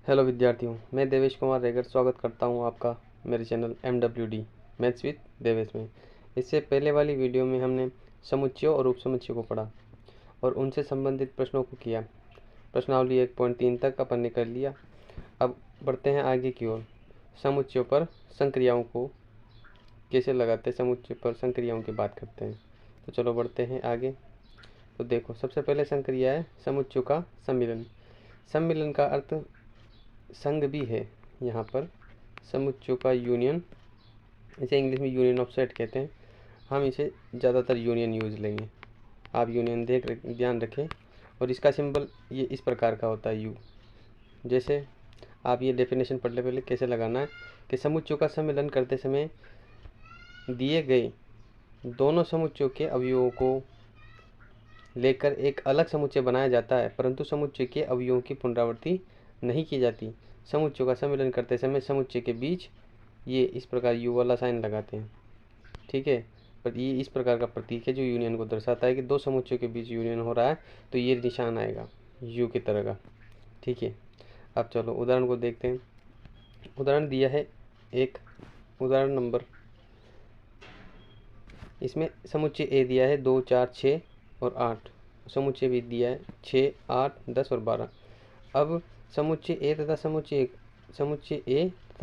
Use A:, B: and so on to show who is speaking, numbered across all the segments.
A: Hello विद्यार्थियों, मैं देवेश कुमार रेगर स्वागत करता हूं आपका मेरे channel MWD maths with Devesh में। इससे पहले वाली वीडियो में हमने समुच्चयों और उपसमुच्चयों को पढ़ा और उनसे संबंधित प्रश्नों को किया। प्रश्नावली 1.3 तक अपन ने कर लिया। अब बढ़ते हैं आगे की ओर। समुच्चयों पर संक्रियाओं को कैसे लगाते हैं, समुच्चय पर संक्रियाओं की बात करते हैं। तो चलो बढ़ते हैं आगे। तो देखो, सबसे पहले संक्रिया है समुच्चयों का सम्मिलन। सम्मिलन का अर्थ संघ भी है। यहाँ पर समुच्चयों का यूनियन, इसे इंग्लिश में यूनियन ऑफ सेट कहते हैं। हम इसे ज़्यादातर यूनियन यूज लेंगे। आप यूनियन ध्यान रखें। और इसका सिंबल ये इस प्रकार का होता है, यू। जैसे आप ये डेफिनेशन पढ़ ले पहले कैसे लगाना है कि समुच्चयों का सम्मिलन करते समय दिए गए दोनों समुच्चयों के अवयवों को लेकर एक अलग समुच्चय बनाया जाता है, परंतु समुच्चय के अवयवों की पुनरावृत्ति नहीं की जाती। समुच्चयों का सम्मिलन करते समय समुच्चय के बीच ये इस प्रकार यू वाला साइन लगाते हैं, ठीक है। पर ये इस प्रकार का प्रतीक है जो यूनियन को दर्शाता है कि दो समुच्चयों के बीच यूनियन हो रहा है, तो ये निशान आएगा यू की तरह का, ठीक है। अब चलो उदाहरण को देखते हैं। उदाहरण दिया है एक उदाहरण नंबर, इसमें समुच्चय ए दिया है 2, 4, 6 और 8। समुच्चय भी दिया है 6, 8, 10 और 12। अब समुच्चय ए तथा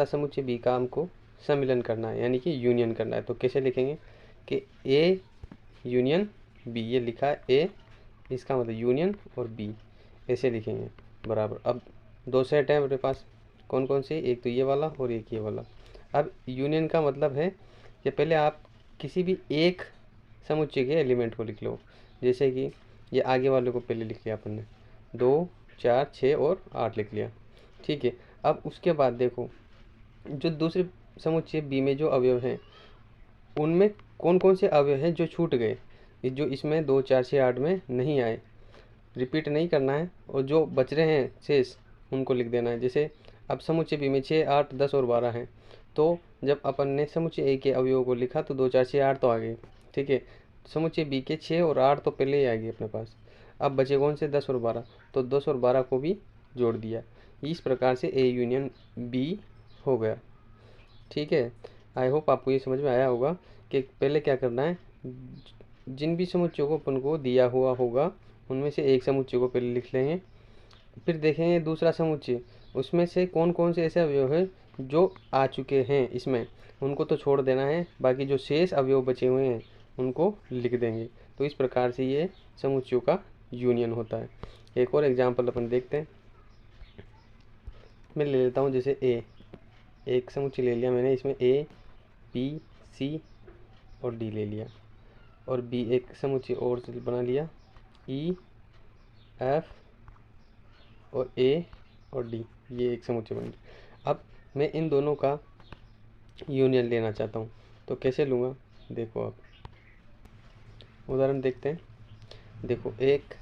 A: समुच्चय बी का हमको सम्मिलन करना है, यानी कि यूनियन करना है। तो कैसे लिखेंगे कि ए यूनियन बी, ये लिखा है ए, इसका मतलब यूनियन और बी, ऐसे लिखेंगे बराबर। अब दो सेट है अपने पास, कौन कौन से, एक तो ये वाला और एक ये वाला। अब यूनियन का मतलब है कि पहले आप किसी भी एक समुच्चय के एलिमेंट को लिख लो। जैसे कि ये आगे वाले को पहले लिख लिया अपन ने, 2, 4, 6 और 8 लिख लिया, ठीक है। अब उसके बाद देखो, जो दूसरे समुच्चय बी में जो अवयव हैं उनमें कौन कौन से अवयव हैं जो छूट गए, जो इसमें 2, 4, 6, 8 में नहीं आए, रिपीट नहीं करना है, और जो बच रहे हैं शेष उनको लिख देना है। जैसे अब समुच्चय बी में 6, 8, 10 और 12 हैं, तो जब अपन ने समुच्चय ए के अवयवों को लिखा तो 2, 4, 6, 8 तो आ गए, ठीक है। समुच्चय बी के 6 और 8 तो पहले ही आ गए अपने पास। अब बचे कौन से, 10 और 12, तो 10 और 12 को भी जोड़ दिया। इस प्रकार से ए यूनियन बी हो गया, ठीक है। आई होप आपको ये समझ में आया होगा कि पहले क्या करना है, जिन भी समुच्चयों को अपन को दिया हुआ होगा उनमें से एक समुच्चय को पहले लिख लेंगे, फिर देखेंगे दूसरा समुच्चय, उसमें से कौन कौन से ऐसे अवयव हैं जो आ चुके हैं इसमें, उनको तो छोड़ देना है, बाकी जो शेष अवयव बचे हुए हैं उनको लिख देंगे। तो इस प्रकार से ये समुच्चयों का यूनियन होता है। एक और एग्जाम्पल अपन देखते हैं। मैं ले लेता हूँ जैसे ए, एक समुच्चय ले लिया मैंने, इसमें ए, बी, सी और डी ले लिया, और बी एक समुच्चय और बना लिया, ई, एफ और ए और डी, ये एक समुच्चय बन गया। अब मैं इन दोनों का यूनियन लेना चाहता हूँ, तो कैसे लूँगा, देखो आप उदाहरण देखते हैं। देखो, एक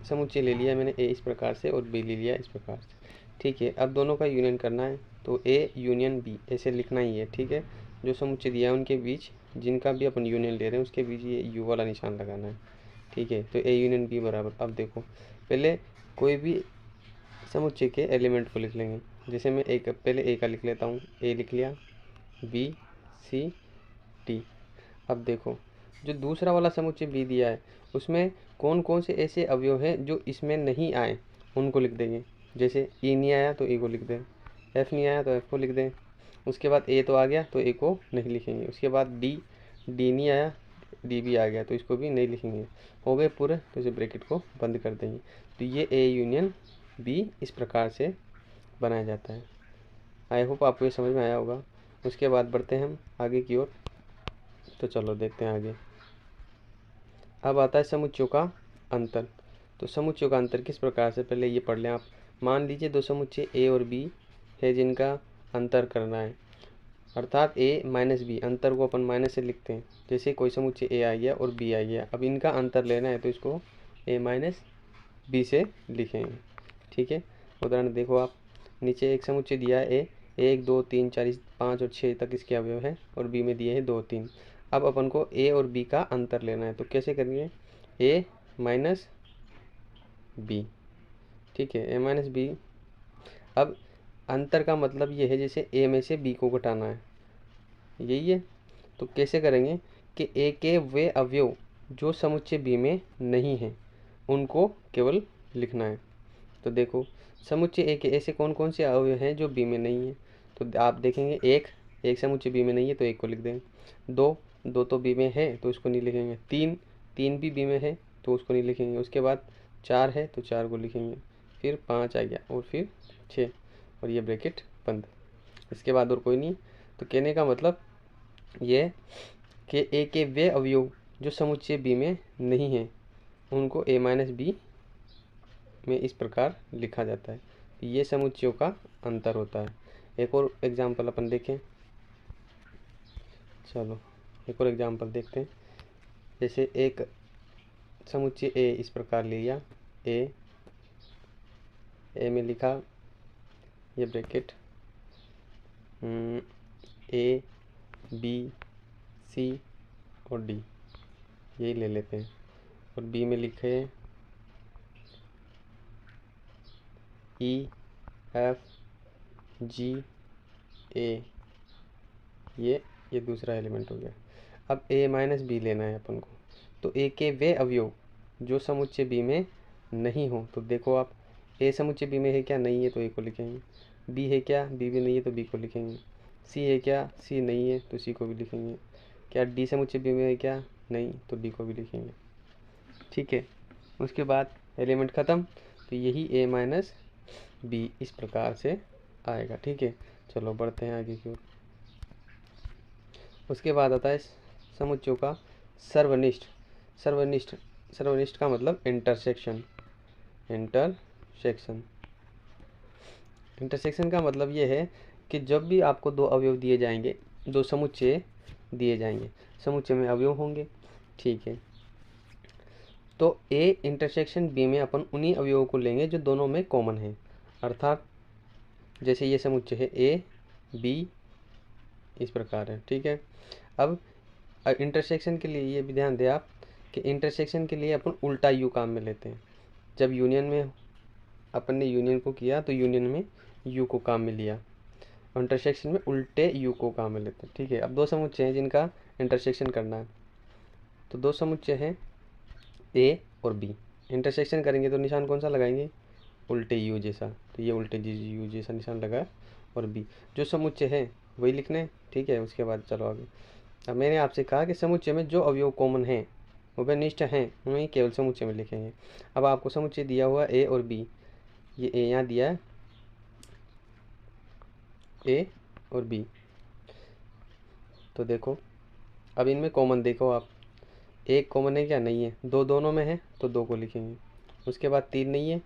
A: समुच्चय ले लिया मैंने ए इस प्रकार से और बी ले लिया इस प्रकार से, ठीक है। अब दोनों का यूनियन करना है, तो ए यूनियन बी ऐसे लिखना ही है, ठीक है। जो समुच्चय दिया है उनके बीच, जिनका भी अपन यूनियन ले रहे हैं उसके बीच ये यू वाला निशान लगाना है, ठीक है। तो ए यूनियन बी बराबर, अब देखो पहले कोई भी समुच्चय के एलिमेंट को लिख लेंगे। जैसे मैं एक पहले ए का लिख लेता हूँ, ए लिख लिया, बी, सी, डी। अब देखो, जो दूसरा वाला समुच्चय बी दिया है उसमें कौन कौन से ऐसे अवयव हैं जो इसमें नहीं आए, उनको लिख देंगे। जैसे ई नहीं आया तो ए को लिख दें, एफ नहीं आया तो एफ को लिख दें। उसके बाद ए तो आ गया तो ए को नहीं लिखेंगे। उसके बाद डी नहीं आया, डी भी आ गया तो इसको भी नहीं लिखेंगे। हो गए पूरे, तो इसे ब्रैकेट को बंद कर देंगे। तो ये ए यूनियन बी इस प्रकार से बनाया जाता है। आई होप आपको ये समझ में आया होगा। उसके बाद बढ़ते हैं हम आगे की ओर। तो चलो देखते हैं आगे। अब आता है समुच्चयों का अंतर। तो समुच्चयों का अंतर किस प्रकार से, पहले ये पढ़ लें आप। मान लीजिए दो समुच्चय ए और बी है जिनका अंतर करना है, अर्थात ए माइनस बी, अंतर को अपन माइनस से लिखते हैं। जैसे कोई समुच्चय ए आ गया और बी आ गया, अब इनका अंतर लेना है तो इसको ए माइनस बी से लिखेंगे, ठीक है। उदाहरण देखो आप, नीचे एक समुच्चय दिया है ए, 1, 2, 3, 4, 5 और 6 तक इसके अवयव हैं, और बी में दिए हैं 2, 3। अब अपन को ए और बी का अंतर लेना है, तो कैसे करेंगे, ए माइनस बी, ठीक है, ए माइनस बी। अब अंतर का मतलब ये है जैसे ए में से बी को घटाना है, यही है। तो कैसे करेंगे कि ए के वे अवयव जो समुच्चय बी में नहीं हैं उनको केवल लिखना है। तो देखो समुच्चय ए के ऐसे कौन कौन से अवयव हैं जो बी में नहीं है, तो आप देखेंगे एक समुच्चय बी में नहीं है तो एक को लिख देंगे। दो तो बी में है तो उसको नहीं लिखेंगे। तीन भी बी में है तो उसको नहीं लिखेंगे। उसके बाद 4 है तो 4 को लिखेंगे। फिर 5 आ गया और फिर 6 और ये ब्रैकेट बंद। इसके बाद और कोई नहीं। तो कहने का मतलब ये कि ए के वे अवयव जो समुच्चय बी में नहीं है उनको a माइनस बी में इस प्रकार लिखा जाता है। ये समुच्चयों का अंतर होता है। एक और एग्जाम्पल अपन देखें। चलो एक और एग्जाम्पल देखते हैं। जैसे एक समुच्चय ए इस प्रकार लिया, ए में लिखा ये ब्रैकेट ए बी सी और डी, यही ले लेते हैं। और बी में लिखे ई एफ जी ए, ये दूसरा एलिमेंट हो गया। अब a माइनस बी लेना है अपन को। तो a के वे अवयव जो समुच्चय b में नहीं हो, तो देखो आप a समुच्चय b में है क्या, नहीं है तो a को लिखेंगे। b है क्या, b भी नहीं है तो b को लिखेंगे। c है क्या, c नहीं है तो c को भी लिखेंगे। क्या d समुच्चय b में है क्या, नहीं तो d को भी लिखेंगे। ठीक है, उसके बाद एलिमेंट ख़त्म। तो यही a माइनस बी इस प्रकार से आएगा। ठीक है, चलो बढ़ते हैं आगे की ओर। उसके बाद आता है समुच्चयों का सर्वनिष्ठ। सर्वनिष्ठ का मतलब इंटरसेक्शन। इंटरसेक्शन का मतलब ये है कि जब भी आपको दो अवयव दिए जाएंगे, दो समुच्चय दिए जाएंगे, समुच्चय में अवयव होंगे, ठीक है, तो ए इंटरसेक्शन बी में अपन उन्हीं अवयवों को लेंगे जो दोनों में कॉमन है। अर्थात जैसे ये समुच्चय है ए बी इस प्रकार है। ठीक है, अब इंटरसेक्शन के लिए ये भी ध्यान दें आप कि इंटरसेक्शन के लिए अपन उल्टा यू काम में लेते हैं। जब यूनियन में अपन ने यूनियन को किया तो यूनियन में यू को काम में लिया, और इंटरसेक्शन में उल्टे यू को काम में लेते हैं। ठीक है, अब दो समुच्चय हैं जिनका इंटरसेक्शन करना है। तो दो समुच्चय हैं ए और बी, इंटरसेक्शन करेंगे तो निशान कौन सा लगाएंगे, उल्टे यू जैसा। तो ये उल्टे यू जैसा निशान लगा, और बी जो समुच्चय है वही लिखना है। ठीक है, उसके बाद चलो आगे। अब मैंने आपसे कहा कि समुच्चय में जो अवयव कॉमन हैं उभयनिष्ठ हैं उन्हें केवल समुच्चय में लिखेंगे। अब आपको समुच्चय दिया हुआ ए और बी, ये ए यहाँ दिया है, ए और बी। तो देखो अब इनमें कॉमन देखो आप, एक कॉमन है क्या, नहीं है। दो दोनों में है तो दो को लिखेंगे। उसके बाद 3 नहीं है,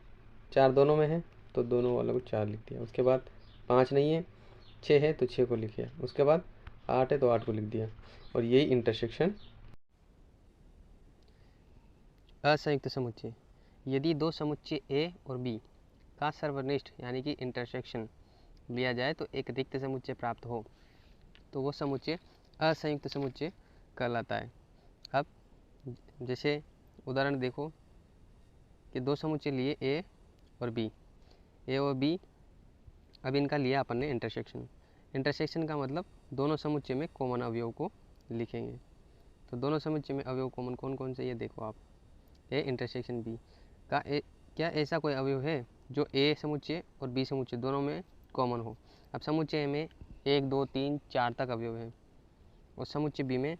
A: 4 दोनों में है तो दोनों वालों को 4 लिख दिया। उसके बाद 5 नहीं है, 6 है तो 6 को लिख दिया। उसके बाद 8 है तो 8 को लिख दिया। और यही इंटरसेक्शन। असंयुक्त समुच्चय, यदि दो समुच्चय ए और बी का सर्वनिष्ठ यानी कि इंटरसेक्शन लिया जाए तो एक रिक्त समुच्चय प्राप्त हो तो वो समुच्चय असंयुक्त समुच्चय कहलाता है। अब जैसे उदाहरण देखो कि दो समुच्चय लिए ए और बी, अब इनका लिया अपन ने इंटरसेक्शन। इंटरसेक्शन का मतलब दोनों समुच्चय में कॉमन अवयव को लिखेंगे। तो दोनों समुच्चय में अवयव कॉमन कौन कौन से, ये देखो आप, ए इंटरसेक्शन बी का क्या ऐसा कोई अवयव है जो ए समुच्चय और बी समुच्चय दोनों में कॉमन हो। अब समुच्चय में 1 2 3 4 तक अवयव हैं और समुच्चय बी में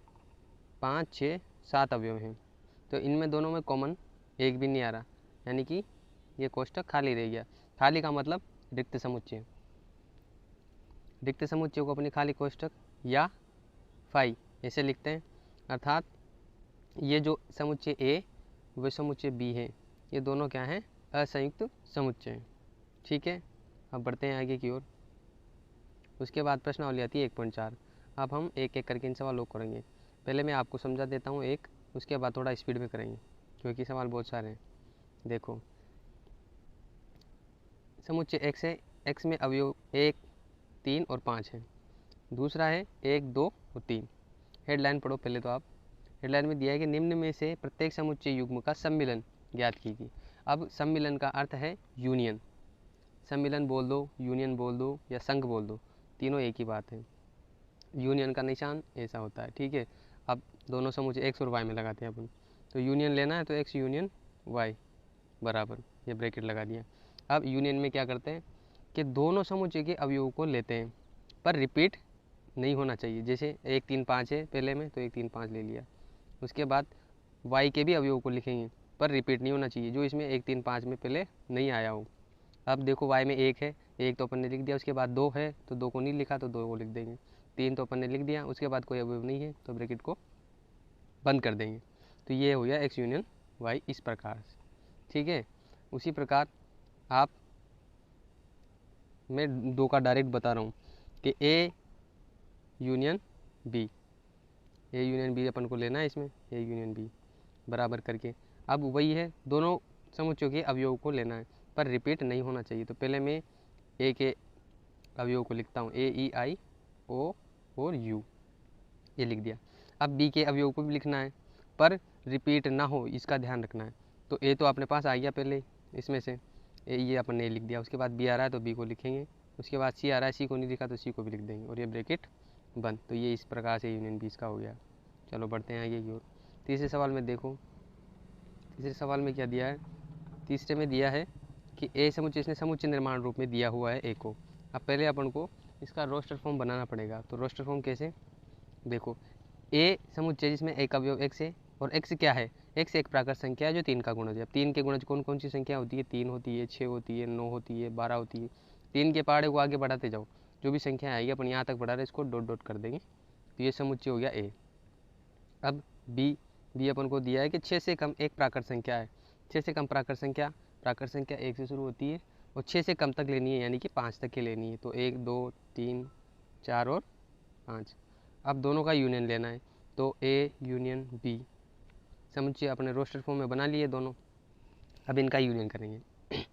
A: 5 6 7 अवयव हैं। तो इनमें दोनों में कॉमन एक भी नहीं आ रहा, यानी कि ये कोष्ठक खाली रह गया। खाली का मतलब रिक्त समुच्चय। रिक्त समुच्चय को अपनी खाली कोष्ठक या फाई ऐसे लिखते हैं। अर्थात ये जो समुच्चय ए व समुच्चय बी है, ये दोनों क्या हैं, असंयुक्त समुच्चय हैं। ठीक है, अब बढ़ते हैं आगे की ओर। उसके बाद प्रश्नावली आती है 1.4। अब हम एक एक करके इन सवालों को करेंगे। पहले मैं आपको समझा देता हूँ एक, उसके बाद थोड़ा स्पीड में करेंगे क्योंकि सवाल बहुत सारे हैं। देखो समुच्चय एक्स है, एक्स में अवयव 1 3 और 5 है। दूसरा है 1 2 और 3। हेडलाइन पढ़ो पहले तो आप। हेडलाइन में दिया है कि निम्न में से प्रत्येक समुच्चय युग्म का सम्मिलन ज्ञात कीजिए। अब सम्मिलन का अर्थ है यूनियन। सम्मिलन बोल दो, यूनियन बोल दो या संघ बोल दो, तीनों एक ही बात है। यूनियन का निशान ऐसा होता है, ठीक है। अब दोनों समुच्चय एक्स और वाई में लगाते हैं अपन। तो यूनियन लेना है तो एक्स यूनियन वाई बराबर, ये ब्रैकेट लगा दिया। अब यूनियन में क्या करते हैं कि दोनों समुच्चय के अवयवों को लेते हैं, पर रिपीट नहीं होना चाहिए। जैसे 1 3 5 है पहले में, तो 1 3 5 ले लिया। उसके बाद वाई के भी अवयवों को लिखेंगे, पर रिपीट नहीं होना चाहिए, जो इसमें 1 3 5 में पहले नहीं आया हो। अब देखो वाई में 1 है, 1 तो अपन ने लिख दिया। उसके बाद 2 है तो 2 को नहीं लिखा, तो 2 को लिख देंगे। 3 तो अपन ने लिख दिया। उसके बाद कोई अवयव नहीं है तो ब्रैकेट को बंद कर देंगे। तो ये हो गया एक्स यूनियन वाई, इस प्रकार से, ठीक है। उसी प्रकार आप, मैं 2 का डायरेक्ट बता रहा हूँ कि A union B, A union B अपन को लेना है इसमें, ए यूनियन बी बराबर करके। अब वही है, दोनों समुच्चयों के अवयवों को लेना है, पर रिपीट नहीं होना चाहिए। तो पहले मैं ए के अवयवों को लिखता हूँ, ए ई आई ओ और यू, ये लिख दिया। अब बी के अवयवों को भी लिखना है, पर रिपीट ना हो, इसका ध्यान रखना है। तो ए तो अपने पास आ गया पहले इसमें से, ये अपन ने लिख दिया। उसके बाद बी आ रहा है तो बी को लिखेंगे। उसके बाद सी आ रहा है, सी को नहीं लिखा तो सी को भी लिख देंगे, और ये ब्रैकेट बंद। तो ये इस प्रकार से यूनियन बी इसका हो गया। चलो बढ़ते हैं आगे की ओर। तीसरे सवाल में देखो, तीसरे सवाल में क्या दिया है। तीसरे में दिया है कि ए समुच्चय, इसने समुच्चय निर्माण रूप में दिया हुआ है ए को। अब पहले अपन को इसका रोस्टर फॉर्म बनाना पड़ेगा। तो रोस्टर फॉर्म कैसे, देखो ए समुच्चय जिसमें एक अवयव एक्स है, और एक्स क्या है, एक्स एक प्राकृत संख्या है जो 3 का गुणज है। अब 3 के गुणज कौन कौन सी संख्या होती है, 3 होती है, 6 होती है, 9 होती है, 12 होती है। 3 के पहाड़े को आगे बढ़ाते जाओ, जो भी संख्या आएगी अपन यहाँ तक बढ़ा रहे, इसको डॉट डॉट कर देंगे। तो ये समुच्चय हो गया ए। अब बी अपन को दिया है कि 6 से कम एक प्राकृत संख्या है। 6 से कम प्राकृत संख्या 1 से शुरू होती है, और 6 से कम तक लेनी है, यानी कि 5 तक की लेनी है। तो 1 2 3 4 और 5। अब दोनों का यूनियन लेना है, तो ए यूनियन बी समुच्चय अपने रोस्टर फॉर्म में बना लिए दोनों। अब इनका यूनियन करेंगे।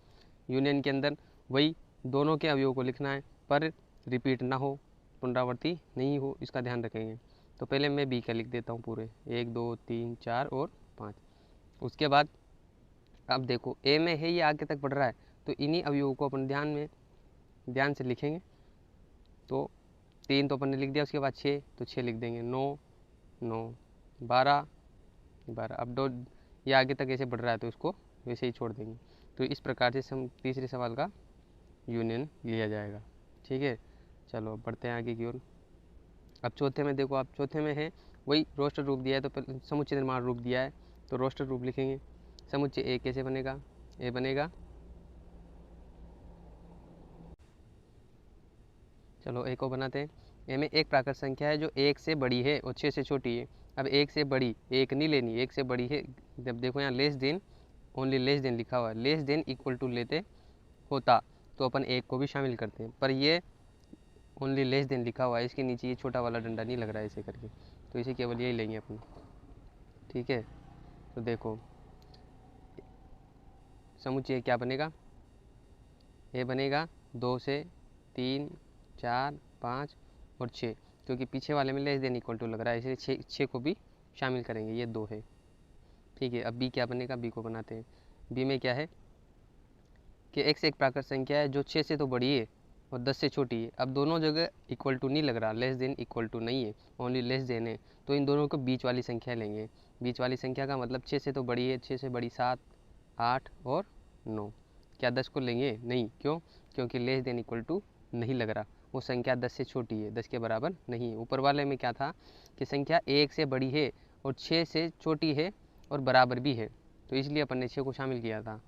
A: यूनियन के अंदर वही दोनों के अवयवों को लिखना है, पर रिपीट ना हो, पुनरावृत्ति नहीं हो, इसका ध्यान रखेंगे। तो पहले मैं बी का लिख देता हूँ पूरे, 1 2 3 4 और 5। उसके बाद अब देखो ए में है, ये आगे तक बढ़ रहा है, तो इन्हीं अवयवों को अपन ध्यान से लिखेंगे। तो 3 तो अपन ने लिख दिया। उसके बाद 6 तो 6 लिख देंगे, 9 9 12 12। अब दो ये आगे तक ऐसे बढ़ रहा है तो इसको वैसे ही छोड़ देंगे। तो इस प्रकार से हम तीसरे सवाल का यूनियन लिया जाएगा, ठीक है। चलो अब बढ़ते हैं आगे की ओर। अब चौथे में देखो, आप चौथे में है वही रोस्टर रूप दिया है, तो समुच्चय निर्माण रूप दिया है, तो रोस्टर रूप लिखेंगे। समुच्चय ए कैसे बनेगा, ए बनेगा, चलो ए को बनाते हैं। ए में एक प्राकृत संख्या है जो 1 से बड़ी है और 6 से छोटी है। अब 1 से बड़ी, 1 नहीं लेनी, 1 से बड़ी है। जब देखो यहाँ less than, only less than लिखा हुआ है, लेस देन इक्वल टू लेते होता तो अपन 1 को भी शामिल करते हैं, पर ये ओनली लेस देन लिखा हुआ है, इसके नीचे ये छोटा वाला डंडा नहीं लग रहा है ऐसे करके, तो इसे केवल यही लेंगे अपन, ठीक है। तो देखो समुच्चय क्या बनेगा, ए बनेगा 2 से 3 4 5 और 6, क्योंकि पीछे वाले में लेस देन इक्वल टू लग रहा है, इसलिए 6 को भी शामिल करेंगे, ये 2 है, ठीक है। अब बी क्या बनेगा, बी को बनाते हैं। बी में क्या है कि एक्स एक प्राकृत संख्या है जो 6 से तो बड़ी है और 10 से छोटी है। अब दोनों जगह इक्वल टू नहीं लग रहा, लेस देन इक्वल टू नहीं है, ओनली लेस देन है, तो इन दोनों को बीच वाली संख्या लेंगे। बीच वाली संख्या का मतलब 6 से तो बड़ी है, 6 से बड़ी 7 8 और 9। क्या 10 को लेंगे, नहीं, क्यों, क्योंकि लेस देन इक्वल टू नहीं लग रहा, वो संख्या 10 से छोटी है, 10 के बराबर नहीं है। ऊपर वाले में क्या था कि संख्या 1 से बड़ी है और 6 से छोटी है और बराबर भी है, तो इसलिए अपन ने 6 को शामिल किया था,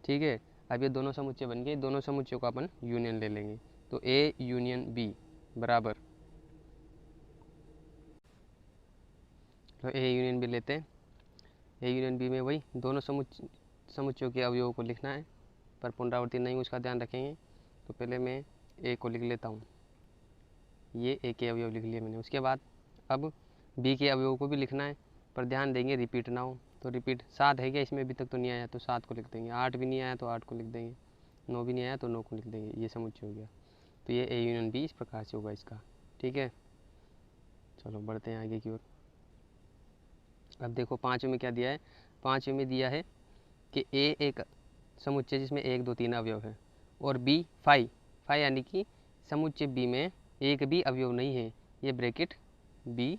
A: ठीक है। अब ये दोनों समुच्चय बन गए, दोनों समुच्चयों को अपन यूनियन ले लेंगे। तो ए यूनियन बी बराबर, तो ए यूनियन बी लेते हैं। ए यूनियन बी में वही दोनों समुच्चयों के अवयवों को लिखना है, पर पुनरावृत्ति नहीं, उसका ध्यान रखेंगे। तो पहले मैं ए को लिख लेता हूँ, ये ए के अवयव लिख लिए मैंने। उसके बाद अब बी के अवयवों को भी लिखना है, पर ध्यान देंगे रिपीट ना हो। तो रिपीट 7 है क्या, इसमें अभी तक तो नहीं आया, तो 7 को लिख देंगे। 8 भी नहीं आया तो 8 को लिख देंगे। 9 भी नहीं आया तो 9 को लिख देंगे। ये समुच्चय हो गया। तो ये ए यूनियन बी इस प्रकार से होगा इसका, ठीक है। चलो बढ़ते हैं आगे की ओर। अब देखो पाँचवें में क्या दिया है, पाँचवें में दिया है कि ए एक समुच्चय जिसमें 1 2 3 अवयव है, और बी फाई, फाई यानी कि समुच्चय बी में एक भी अवयव नहीं है, ये ब्रैकेट बी,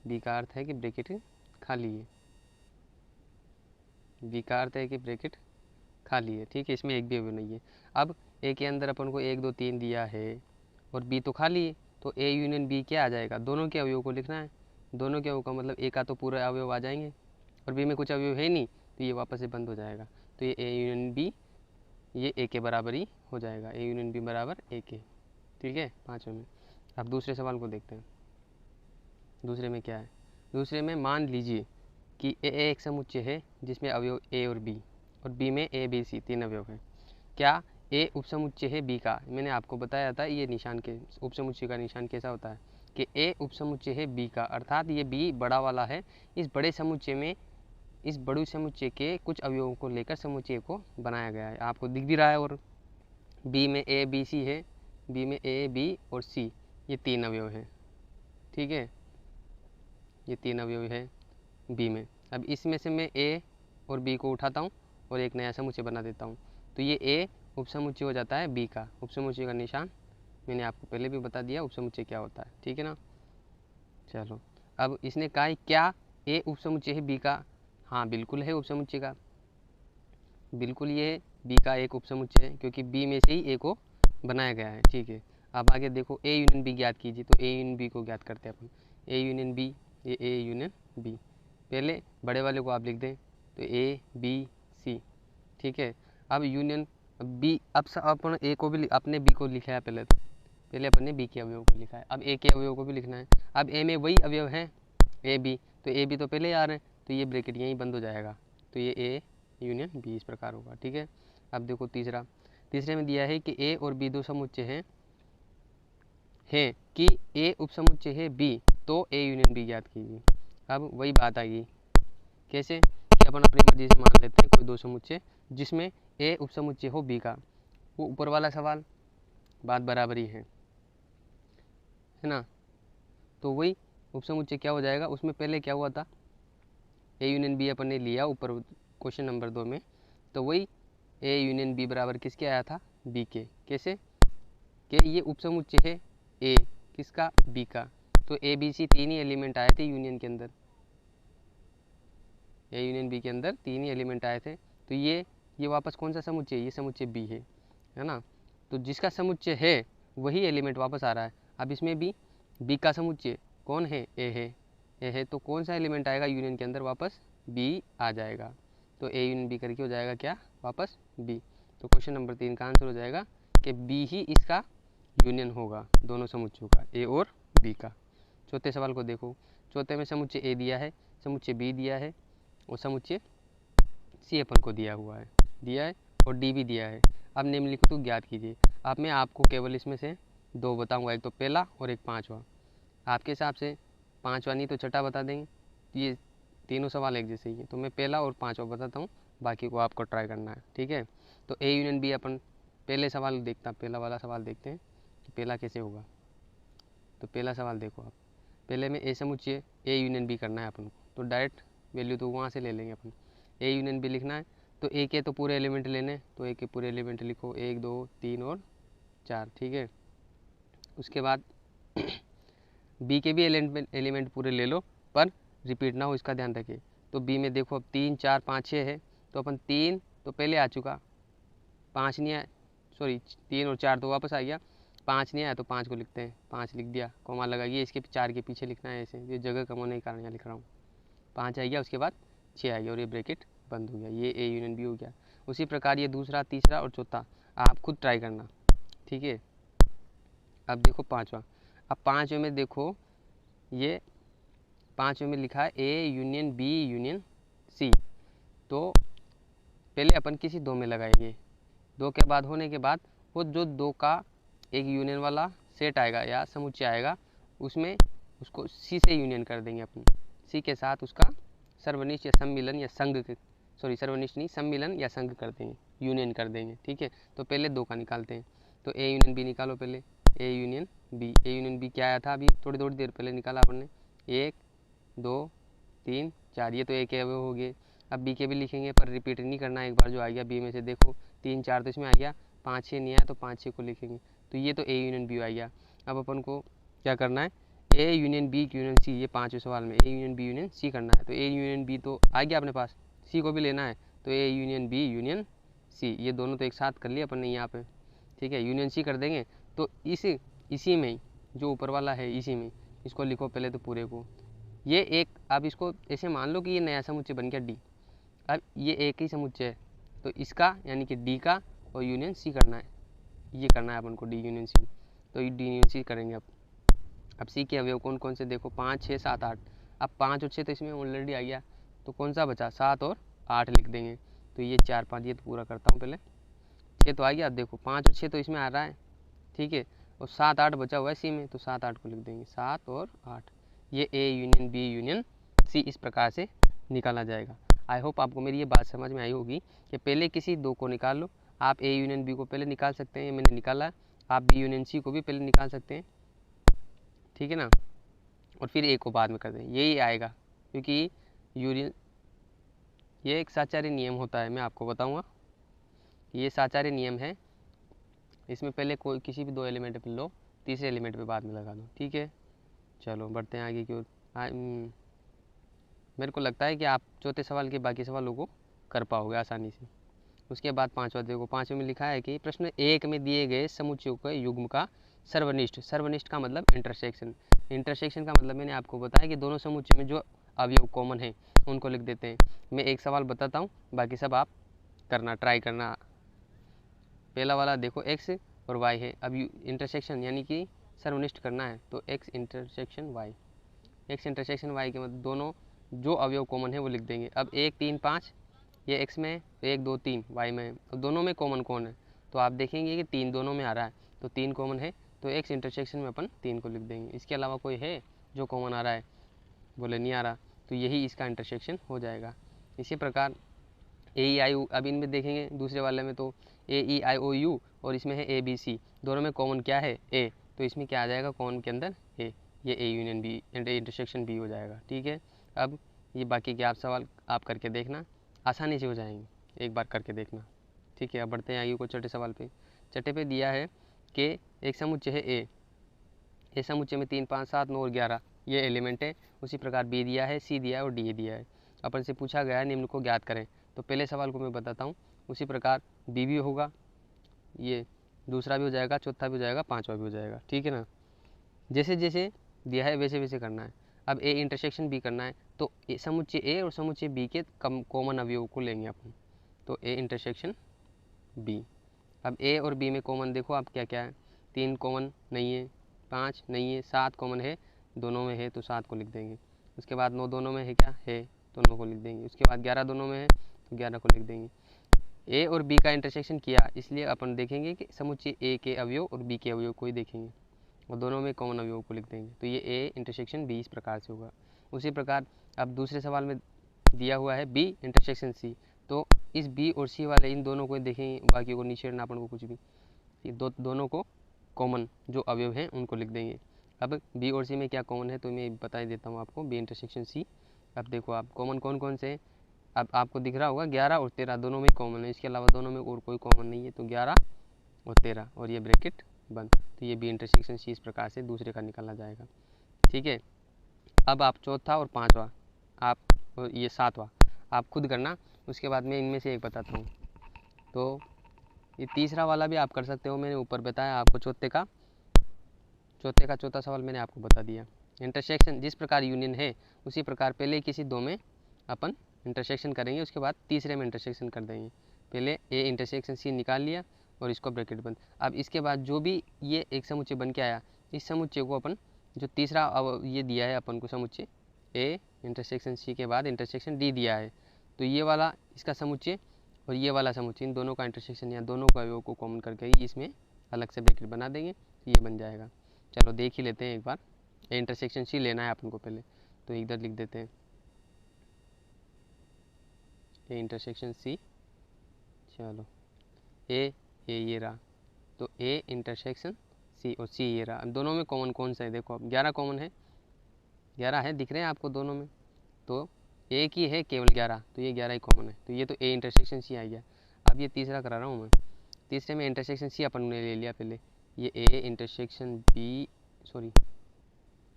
A: बी का अर्थ है कि ब्रैकेट खाली है, बी का अर्थ है कि ब्रैकेट खाली है, ठीक है, इसमें एक भी अवयव नहीं है। अब ए के अंदर अपन को 1 2 3 दिया है और बी तो खाली है, तो ए यूनियन बी क्या आ जाएगा, दोनों के अवयव को लिखना है, दोनों के अवयव का मतलब ए का तो पूरा अवयव आ जाएंगे और बी में कुछ अवयव है नहीं, तो ये वापस से बंद हो जाएगा, तो ये ए यूनियन बी ये ए के बराबर ही हो जाएगा, ए यूनियन बी बराबर ए के, ठीक है, 5वें में। अब दूसरे सवाल को देखते हैं, दूसरे में क्या है। दूसरे में मान लीजिए कि ए एक समुच्चय है जिसमें अवयव ए और बी में ए बी सी 3 अवयव हैं। क्या ए उपसमुच्चय है बी का, मैंने आपको बताया था ये निशान के उपसमुच्चय का निशान कैसा होता है कि ए उपसमुच्चय है बी का, अर्थात ये बी बड़ा वाला है, इस बड़े समुच्चय में इस बड़े समुच्चय के कुछ अवयवों को लेकर समुच्चय को बनाया गया है, आपको दिख भी रहा है। और बी में ए बी सी है, बी में ए बी और सी ये 3 अवयव हैं, ठीक है, ये 3 अवयव है बी में। अब इसमें से मैं ए और बी को उठाता हूँ और एक नया समुच्चय बना देता हूँ, तो ये ए उपसमुच्चय हो जाता है बी का। उपसमुच्चय का निशान मैंने आपको पहले भी बता दिया उपसमुच्चय क्या होता है, ठीक है ना। चलो अब इसने कहा क्या ए उपसमुच्चय है बी का, हाँ बिल्कुल है उपसमुच्चय का, बिल्कुल ये बी का एक उपसमुच्चय है क्योंकि बी में से ही ए को बनाया गया है, ठीक है। अब आगे देखो ए यूनियन बी ज्ञात कीजिए, तो ए यूनियन बी को ज्ञात करते हैं अपन, ए यूनियन बी, ये ए यूनियन बी, पहले बड़े वाले को आप लिख दें तो ए बी सी, ठीक है। अब यूनियन बी, अब अपन ए को भी अपने बी को लिखा है, पहले अपन ने बी के अवयव को लिखा है, अब ए के अवयव को भी लिखना है। अब ए में वही अवयव हैं ए बी, तो ए बी तो पहले ही आ रहे हैं, तो ये ब्रैकेट यहीं बंद हो जाएगा, तो ये ए यूनियन बी इस प्रकार होगा, ठीक है। अब देखो तीसरे में दिया है कि ए और बी दो समुच्चय हैं कि ए उपसमुच्चय है बी, तो ए यूनियन बी ज्ञात कीजिए। अब वही बात आएगी, कैसे कि अपन अपनी मर्जी से मान लेते हैं कोई दो समुच्चय जिसमें ए उपसमुच्चय हो बी का, वो ऊपर वाला सवाल बात बराबरी है ना, तो वही उपसमुच्चय क्या हो जाएगा, उसमें पहले क्या हुआ था ए यूनियन बी अपन ने लिया ऊपर क्वेश्चन नंबर 2 में, तो वही ए यूनियन बी बराबर किसके आया था बी के, कैसे कि ये उपसमुच्चय है ए किसका बी का, तो A B C 3 he element आए थे यूनियन के अंदर, ए यूनियन बी के अंदर 3 ही एलिमेंट आए थे, तो ये वापस कौन सा समुच्चय, ये समुच्चय बी है ना, तो जिसका समुच्चय है वही एलिमेंट वापस आ रहा है। अब इसमें भी बी का समुच्चय कौन है, ए है, तो कौन सा एलिमेंट आएगा यूनियन के अंदर, वापस बी आ जाएगा, तो ए यूनियन बी करके हो जाएगा क्या, वापस बी। तो क्वेश्चन नंबर 3 का आंसर हो जाएगा कि बी ही इसका यूनियन होगा, दोनों समुच्चयों का, ए और बी का। चौथे सवाल को देखो, चौथे में समुच्चय ए दिया है, समुच्चय बी दिया है और समुच्चय सी अपन को दिया है और डी भी दिया है। अब निम्नलिखित ज्ञात कीजिए। अब मैं आपको केवल इसमें से 2 बताऊंगा, एक तो पहला और एक 5वां। आपके हिसाब से 5वां नहीं तो छठा बता देंगे, ये तीनों सवाल एक जैसे ही है, तो मैं पहला और 5वां बताता हूँ, बाकी को आपको ट्राई करना है, ठीक है। तो ए यूनियन बी अपन पहले सवाल देखता, पहला वाला सवाल देखते हैं कि पहला कैसे होगा। तो पहला सवाल देखो आप, पहले में ए समुच्चय ए यूनियन बी करना है अपन को, तो डायरेक्ट वैल्यू तो वहाँ से ले लेंगे अपन, ए यूनियन बी लिखना है, तो ए के तो पूरे एलिमेंट लेने, तो ए के पूरे एलिमेंट लिखो 1 2 3 और 4, ठीक है। उसके बाद बी के भी एलिमेंट पूरे ले लो, पर रिपीट ना हो इसका ध्यान रखिए। तो बी में देखो अब 3 4 5 6 है, तो अपन 3 तो पहले आ चुका, 5 नहीं आया, सॉरी 3 और 4 तो वापस आ गया, 5 नहीं आया तो 5 को लिखते हैं, 5 लिख दिया, कॉमा लगाइए, इसके 4 के पीछे लिखना है ऐसे, ये जगह कम होने के कारण यहाँ लिख रहा हूँ। 5 आ गया, उसके बाद 6 आ गया और ये ब्रैकेट बंद हो गया, ये ए यूनियन बी हो गया। उसी प्रकार ये दूसरा तीसरा और चौथा आप खुद ट्राई करना, ठीक है। अब देखो 5वां, अब 5वें में देखो, ये 5वें में लिखा है A union B union C, तो पहले अपन किसी 2 में लगाएंगे, 2 के बाद होने के बाद वो जो 2 का एक यूनियन वाला सेट आएगा या समुच्चय आएगा, उसमें उसको सी से यूनियन कर देंगे अपन, सी के साथ उसका सर्वनिष्ठ या सम्मिलन या संघ, सॉरी सर्वनिष्ठ नहीं, सम्मिलन या संघ कर देंगे, यूनियन कर देंगे, ठीक है। तो पहले 2 का निकालते हैं, तो ए यूनियन बी निकालो पहले, ए यूनियन बी क्या आया था अभी थोड़ी देर पहले निकाला अपन ने, 1 2 3 4, ये तो ए के अवयव हो गए। अब बी के भी लिखेंगे पर रिपीट नहीं करना, एक बार जो आ गया बी में से देखो 3 4 तो इसमें आ गया, 5 6 नहीं आया तो 5 6 को लिखेंगे, तो ये तो ए यूनियन बी आ गया। अब अपन को क्या करना है, A union B union C, ये 5वें सवाल में A union B union C करना है। तो ए यूनियन बी तो आ गया अपने पास, सी को भी लेना है, तो A union B union C, ये दोनों तो एक साथ कर लिया अपन ने यहाँ पे, ठीक है। यूनियन सी कर देंगे तो इसी में जो ऊपर वाला है इसी में इसको लिखो पहले तो पूरे को, ये एक, अब इसको ऐसे मान लो कि ये नया समुच्चय बन गया डी। अब ये एक ही समुच्चय है तो इसका यानी कि डी का और यूनियन सी करना है, ये करना है अपन को डी यूनियन सी, तो ये डी यूनियन सी करेंगे। अब सी के अवयव कौन कौन से देखो, 5 6 7 8। अब 5 और 6 तो इसमें ऑलरेडी आ गया, तो कौन सा बचा, 7 और 8 लिख देंगे। तो ये 4 5 ये तो पूरा करता हूँ पहले, 6 तो आ गया। अब देखो 5 और 6 तो इसमें आ रहा है, ठीक है, और 7 8 बचा हुआ है सी में, तो 7 8 को लिख देंगे, 7 और 8। ये A union B union C इस प्रकार से निकाला जाएगा। आई होप आपको मेरी ये बात समझ में आई होगी कि पहले किसी दो को निकाल लो, आप ए यूनियन बी को पहले निकाल सकते हैं, ये मैंने निकाला, आप बी यूनियन सी को भी पहले निकाल सकते हैं, ठीक है ना, और फिर ए को बाद में कर दें, यही आएगा। क्योंकि यूनियन ये एक साचार्य नियम होता है, मैं आपको बताऊंगा, ये साचार्य नियम है, इसमें पहले कोई किसी भी 2 एलिमेंट पे लो, तीसरे एलिमेंट पे बाद में लगा दो, ठीक है। चलो बढ़ते हैं आगे की ओर। मेरे को लगता है कि आप चौथे सवाल के बाकी सवालों को कर पाओगे आसानी से। उसके बाद 5वां देखो, 5वें में लिखा है कि प्रश्न 1 में दिए गए समुच्चयों के युग्म का सर्वनिष्ठ, सर्वनिष्ठ का मतलब इंटरसेक्शन, इंटरसेक्शन का मतलब मैंने आपको बताया कि दोनों समुच्चय में जो अवयव कॉमन है उनको लिख देते हैं। मैं एक सवाल बताता हूँ, बाकी सब आप करना, ट्राई करना। पहला वाला देखो एक्स और वाई है, अब इंटरसेक्शन यानी कि सर्वनिष्ठ करना है, तो X intersection Y, X intersection Y के मतलब दोनों जो अवयव कॉमन है वो लिख देंगे। अब 1 3 5 ये एक्स में, 1 2 3 वाई में, तो दोनों में कॉमन कौन है, तो आप देखेंगे कि 3 दोनों में आ रहा है, तो 3 कॉमन है, तो एक्स इंटरसेक्शन में अपन 3 को लिख देंगे। इसके अलावा कोई है जो कॉमन आ रहा है, बोले नहीं आ रहा, तो यही इसका इंटरसेक्शन हो जाएगा। इसी प्रकार ए ई आई यू, अब इनमें देखेंगे दूसरे वाले में तो ए ई आई ओ यू, और इसमें है ए बी सी, दोनों में कॉमन क्या है, ए, तो इसमें क्या आ जाएगा कॉमन के अंदर ए, ये A union B intersection B हो जाएगा, ठीक है। अब ये बाकी के आप सवाल आप करके देखना, आसानी से हो जाएंगे, एक बार करके देखना, ठीक है। अब बढ़ते हैं आगे को छठे सवाल पे। छठे पे दिया है कि एक समुच्चय है ए समुच्चय में 3 5 7 9 और 11 ये एलिमेंट है। उसी प्रकार बी दिया है, सी दिया है और डी दिया है। अपन से पूछा गया है निम्न को ज्ञात करें, तो पहले सवाल को मैं बताता हूँ। उसी प्रकार बी भी होगा, ये दूसरा भी हो जाएगा, चौथा भी हो जाएगा, 5वां भी हो जाएगा, ठीक है ना। जैसे जैसे दिया है वैसे वैसे करना है। अब ए इंटरसेक्शन बी करना है, तो समुच्चय ए और समुच्चय बी के कॉमन अवयव को लेंगे अपन, तो ए इंटरसेक्शन बी। अब ए और बी में कॉमन देखो आप क्या क्या है, 3 कॉमन नहीं है, 5 नहीं है, 7 कॉमन है, दोनों में है तो 7 को लिख देंगे। उसके बाद 9 दोनों में है क्या है, तो 9 को लिख देंगे। उसके बाद 11 दोनों में है तो 11 को लिख देंगे। ए और बी का इंटरसेक्शन किया, इसलिए अपन देखेंगे कि समुच्चय ए के अवयव और बी के अवयव को ही देखेंगे और दोनों में कॉमन अवयव को लिख देंगे, तो ये ए इंटरसेक्शन बी इस प्रकार से होगा। उसी प्रकार अब दूसरे सवाल में दिया हुआ है बी इंटरसेक्शन सी, तो इस बी और सी वाले इन दोनों को देखेंगे, बाकी को नहीं छेड़ना अपन को कुछ भी, ये दोनों को कॉमन जो अवयव हैं उनको लिख देंगे। अब बी और सी में क्या कॉमन है तो मैं बता ही देता हूँ आपको, बी इंटरसेक्शन सी। अब देखो आप कॉमन कौन कौन से हैं, अब आपको दिख रहा होगा 11 और 13 दोनों में कॉमन है, इसके अलावा दोनों में और कोई कॉमन नहीं है, तो 11 और 13 और ये ब्रैकेट बंद, तो ये बी इंटरसेक्शन सी इस प्रकार से दूसरे का निकाला जाएगा, ठीक है। अब आप चौथा और 5वां आप, और ये 7वां आप खुद करना, उसके बाद मैं इनमें से एक बताता हूँ। तो ये तीसरा वाला भी आप कर सकते हो, मैंने ऊपर बताया आपको चौथे का चौथा सवाल मैंने आपको बता दिया। इंटरसेक्शन जिस प्रकार यूनियन है उसी प्रकार पहले किसी दो में अपन इंटरसेक्शन करेंगे, उसके बाद तीसरे में इंटरसेक्शन कर देंगे। पहले ए इंटरसेक्शन सी निकाल लिया और इसको ब्रैकेट बंद। अब इसके बाद जो भी ये एक समुच्चय बन के आया, इस समुच्चय को अपन जो तीसरा अब ये दिया है अपन को समुच्चय ए इंटरसेक्शन सी के बाद इंटरसेक्शन डी दिया है, तो ये वाला इसका समुच्चय और ये वाला समुच्चय इन दोनों का इंटरसेक्शन या दोनों का अवयव को कॉमन करके ही इसमें अलग से ब्रैकेट बना देंगे, ये बन जाएगा। चलो देख ही लेते हैं एक बार, ए इंटरसेक्शन सी लेना है अपन को पहले, तो इधर लिख देते हैं ए इंटरसेक्शन सी। चलो ए ये रहा, तो ए इंटरसेक्शन सी और सी ये रहा। दोनों में कॉमन कौन सा है देखो, अब 11 कॉमन है, 11 है दिख रहे हैं आपको दोनों में, तो एक ही है केवल 11, तो ये 11 ही कॉमन है, तो ये तो ए इंटरसेक्शन सी आ गया। अब ये तीसरा करा रहा हूँ मैं, तीसरे में इंटरसेक्शन सी अपन ने ले लिया पहले, ये A intersection B sorry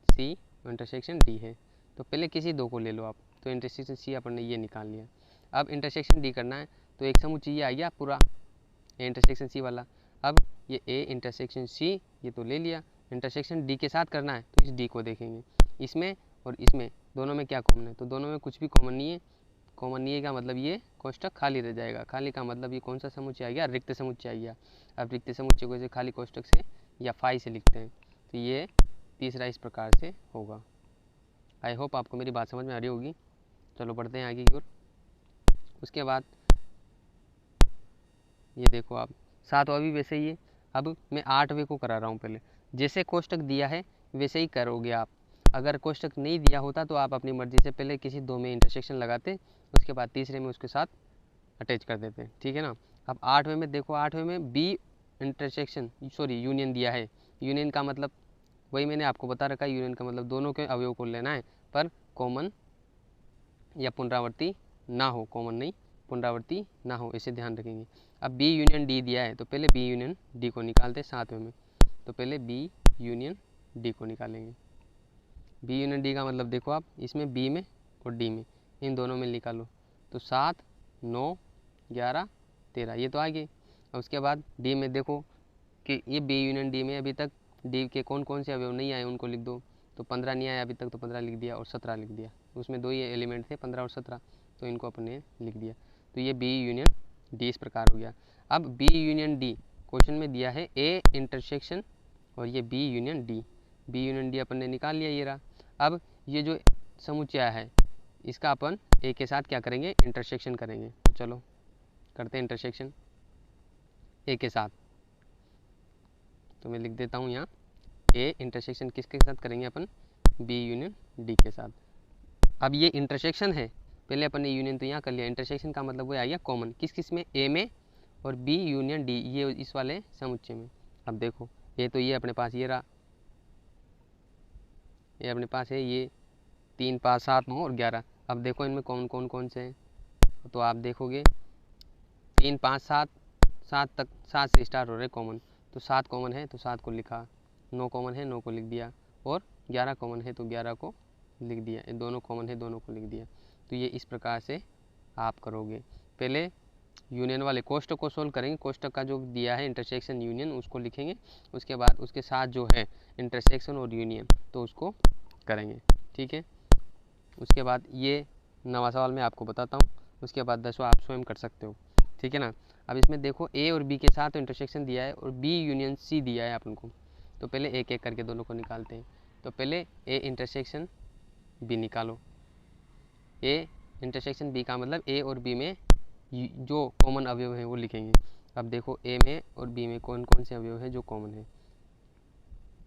A: C intersection D है, तो पहले किसी दो को ले लो आप, तो इंटरसेक्शन सी अपन ने ये निकाल लिया। अब इंटरसेक्शन डी करना है, तो एक समुच्चय ये आ गया पूरा ए इंटरसेक्शन सी वाला। अब ये ए इंटरसेक्शन सी ये तो ले लिया, इंटरसेक्शन डी के साथ करना है तो इस डी को देखेंगे, इसमें और इसमें दोनों में क्या कॉमन है, तो दोनों में कुछ भी कॉमन नहीं है। कॉमन नहीं है का मतलब ये कोष्टक खाली रह जाएगा, खाली का मतलब ये कौन सा समुच्चय आ गया, रिक्त समुच्चय आ गया। अब रिक्त समुच्चय को ऐसे खाली कोष्टक से या फाई से लिखते हैं, तो ये तीसरा इस प्रकार से होगा। आई होप आपको मेरी बात समझ में आ रही होगी। चलो बढ़ते हैं आगे की ओर। उसके बाद ये देखो आप 7वां भी वैसे ही है। अब मैं 8वें को करा रहा हूँ, पहले जैसे कोष्टक दिया है वैसे ही करोगे आप। अगर कोष्टक नहीं दिया होता तो आप अपनी मर्जी से पहले किसी दो में इंटरसेक्शन लगाते, उसके बाद तीसरे में उसके साथ अटैच कर देते, ठीक है ना। अब 8वें में देखो, 8वें में बी इंटरसेक्शन सॉरी यूनियन दिया है। यूनियन का मतलब वही मैंने आपको बता रखा है, यूनियन का मतलब दोनों के अवयव को लेना है, पर कॉमन या पुनरावृत्ति ना हो, कॉमन नहीं पुनरावृत्ति ना हो, इसे ध्यान रखेंगे। अब बी यूनियन डी दिया है, तो पहले बी यूनियन डी को निकालते 7वें में, तो पहले बी यूनियन डी को निकालेंगे। बी यूनियन डी का मतलब देखो आप, इसमें बी में और डी में इन दोनों में निकालो, तो 7 9 11 13 ये तो आ गए। और उसके बाद डी में देखो कि ये बी यूनियन डी में अभी तक डी के कौन कौन से अवयव नहीं आए उनको लिख दो, तो 15 नहीं आया अभी तक, तो 15 लिख दिया और 17 लिख दिया, उसमें दो ही एलिमेंट थे 15 और 17, तो इनको अपने लिख दिया। तो ये बी यूनियन डी इस प्रकार हो गया। अब बी यूनियन डी क्वेश्चन में दिया है ए इंटरसेक्शन और ये B union D, B union D अपन ने निकाल लिया ये रहा। अब ये जो समुच्चय है इसका अपन ए के साथ क्या करेंगे, इंटरसेक्शन करेंगे। तो चलो करते हैं इंटरसेक्शन ए के साथ, तो मैं लिख देता हूँ यहाँ ए इंटरसेक्शन किसके साथ करेंगे अपन, बी यूनियन डी के साथ। अब ये इंटरसेक्शन है, पहले अपन ने यूनियन तो यहाँ कर लिया, इंटरसेक्शन का मतलब वो आ गया कॉमन, किस किस में, ए में और बी यूनियन डी ये इस वाले समुच्चय में। अब देखो ये तो ये अपने पास ये रहा, ये अपने पास है ये 3 5 7 9 और 11। अब देखो इनमें कौन कौन कौन से हैं, तो आप देखोगे 3 5 7 7 तक 7 से स्टार्ट हो रहे कॉमन, तो 7 कॉमन है तो 7 को लिखा, 9 कॉमन है 9 को लिख दिया, और 11 कॉमन है तो 11 को लिख दिया, ये दोनों कॉमन है दोनों को लिख दिया। तो ये इस प्रकार से आप करोगे। पहले यूनियन वाले कोष्टक को सोल्व करेंगे, कोष्टक का जो दिया है इंटरसेक्शन यूनियन उसको लिखेंगे, उसके बाद उसके साथ जो है इंटरसेक्शन और यूनियन तो उसको करेंगे, ठीक है। उसके बाद ये 9वां सवाल मैं आपको बताता हूँ, उसके बाद 10वां आप स्वयं कर सकते हो, ठीक है ना। अब इसमें देखो ए और बी के साथ तो इंटरसेक्शन दिया है और बी यूनियन सी दिया है अपन को, तो पहले एक एक करके दोनों को निकालते हैं। तो पहले ए इंटरसेक्शन बी निकालो, ए इंटरसेक्शन बी का मतलब ए और बी में जो कॉमन अवयव है वो लिखेंगे। अब देखो ए में और बी में कौन कौन से अवयव है जो कॉमन है।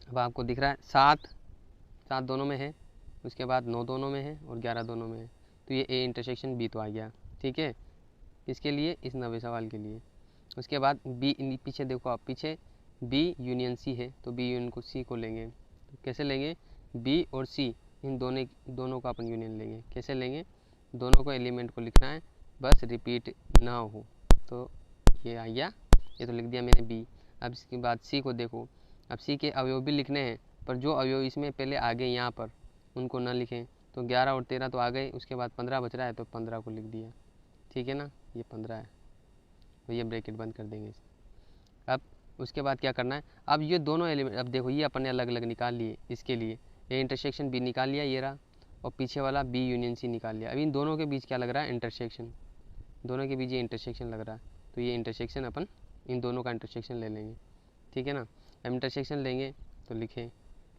A: अब आपको दिख रहा है 7 दोनों में है, उसके बाद 9 दोनों में है और 11 दोनों में है, तो ये ए इंटरसेक्शन बी तो आ गया, ठीक है। इसके लिए इस 9वें सवाल के लिए। उसके बाद बी पीछे देखो आप, पीछे बी यूनियन सी है, तो बी यूनियन को सी को लेंगे, तो कैसे लेंगे, बी और सी इन दोनों का अपन यूनियन लेंगे, कैसे लेंगे, दोनों को एलिमेंट को लिखना है, बस रिपीट ना हो, तो ये आ गया, ये तो लिख दिया मैंने बी। अब इसके बाद सी को देखो, अब सी के अवयव भी लिखने हैं, पर जो अवयव इसमें पहले आ गए यहाँ पर उनको ना लिखें, तो 11 और 13 तो आ गए, उसके बाद 15 बच रहा है तो 15 को लिख दिया, ठीक है ना, ये 15 है, तो ये ब्रैकेट बंद कर देंगे। अब उसके बाद क्या करना है, अब ये दोनों एलिमेंट, अब देखो ये अपन ने अलग अलग निकाल लिए, इसके लिए ये इंटरसेक्शन बी निकाल लिया ये रहा, और पीछे वाला बी यूनियन सी निकाल लिया। अब इन दोनों के बीच क्या लग रहा है, इंटरसेक्शन, दोनों के बीच ये इंटरसेक्शन लग रहा है, तो ये इंटरसेक्शन अपन इन दोनों का इंटरसेक्शन ले लेंगे, ठीक है ना। अब इंटरसेक्शन लेंगे तो लिखें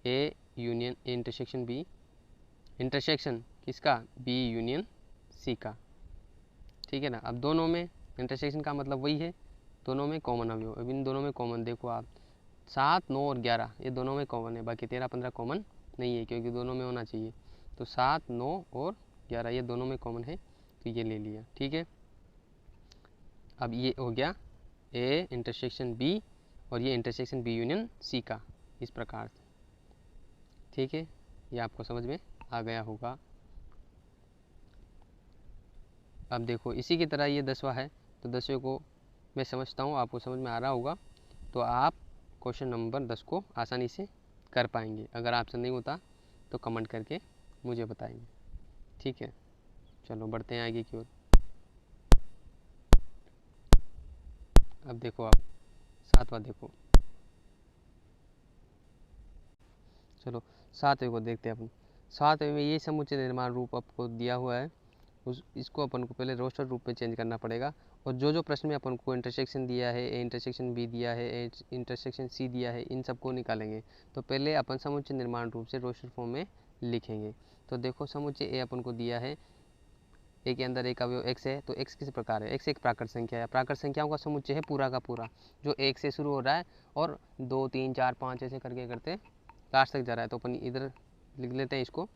A: A union A intersection B, intersection किसका, बी यूनियन सी का, ठीक है ना। अब दोनों में इंटरसेक्शन का मतलब वही है, दोनों में कॉमन अवयव। अब इन दोनों में कॉमन देखो आप 7 9 और 11 ये दोनों में कॉमन है, बाकी 13 15 कॉमन नहीं है क्योंकि दोनों में होना चाहिए, तो 7 9 और 11 ये दोनों में कॉमन है, तो ये ले लिया, ठीक है। अब ये हो गया ए इंटरसेक्शन बी और ये इंटरसेक्शन बी यूनियन सी का, इस प्रकार से, ठीक है। ये आपको समझ में आ गया होगा। अब देखो इसी की तरह ये 10वां है, तो 10वें को मैं समझता हूँ आपको समझ में आ रहा होगा, तो आप क्वेश्चन नंबर 10 को आसानी से कर पाएंगे। अगर आपसे नहीं होता तो कमेंट करके मुझे बताएंगे, ठीक है। चलो बढ़ते हैं आगे की ओर। अब देखो आप 7वां देखो। चलो 7वें को देखते हैं अपन। 7वें में ये समुच्चय निर्माण रूप आपको दिया हुआ है, इसको अपन को पहले रोस्टर रूप में चेंज करना पड़ेगा। और जो जो प्रश्न में अपन को इंटरसेक्शन दिया है, ए इंटरसेक्शन बी दिया है, ए इंटरसेक्शन सी दिया है, इन सबको निकालेंगे। तो पहले अपन समुच्चय निर्माण रूप से रोस्टर फॉर्म में लिखेंगे। तो देखो समुच्चय ए अपन को दिया है, ए के अंदर एक अवयव x है, तो x किस प्रकार है, x एक प्राकृत संख्या है। प्राकृत संख्याओं का समुच्चय है पूरा का पूरा, जो 1 से शुरू हो रहा है और 2 3 4 5 ऐसे करके करते लास्ट तक जा रहा है। तो अपन इधर लिख लेते हैं इसको,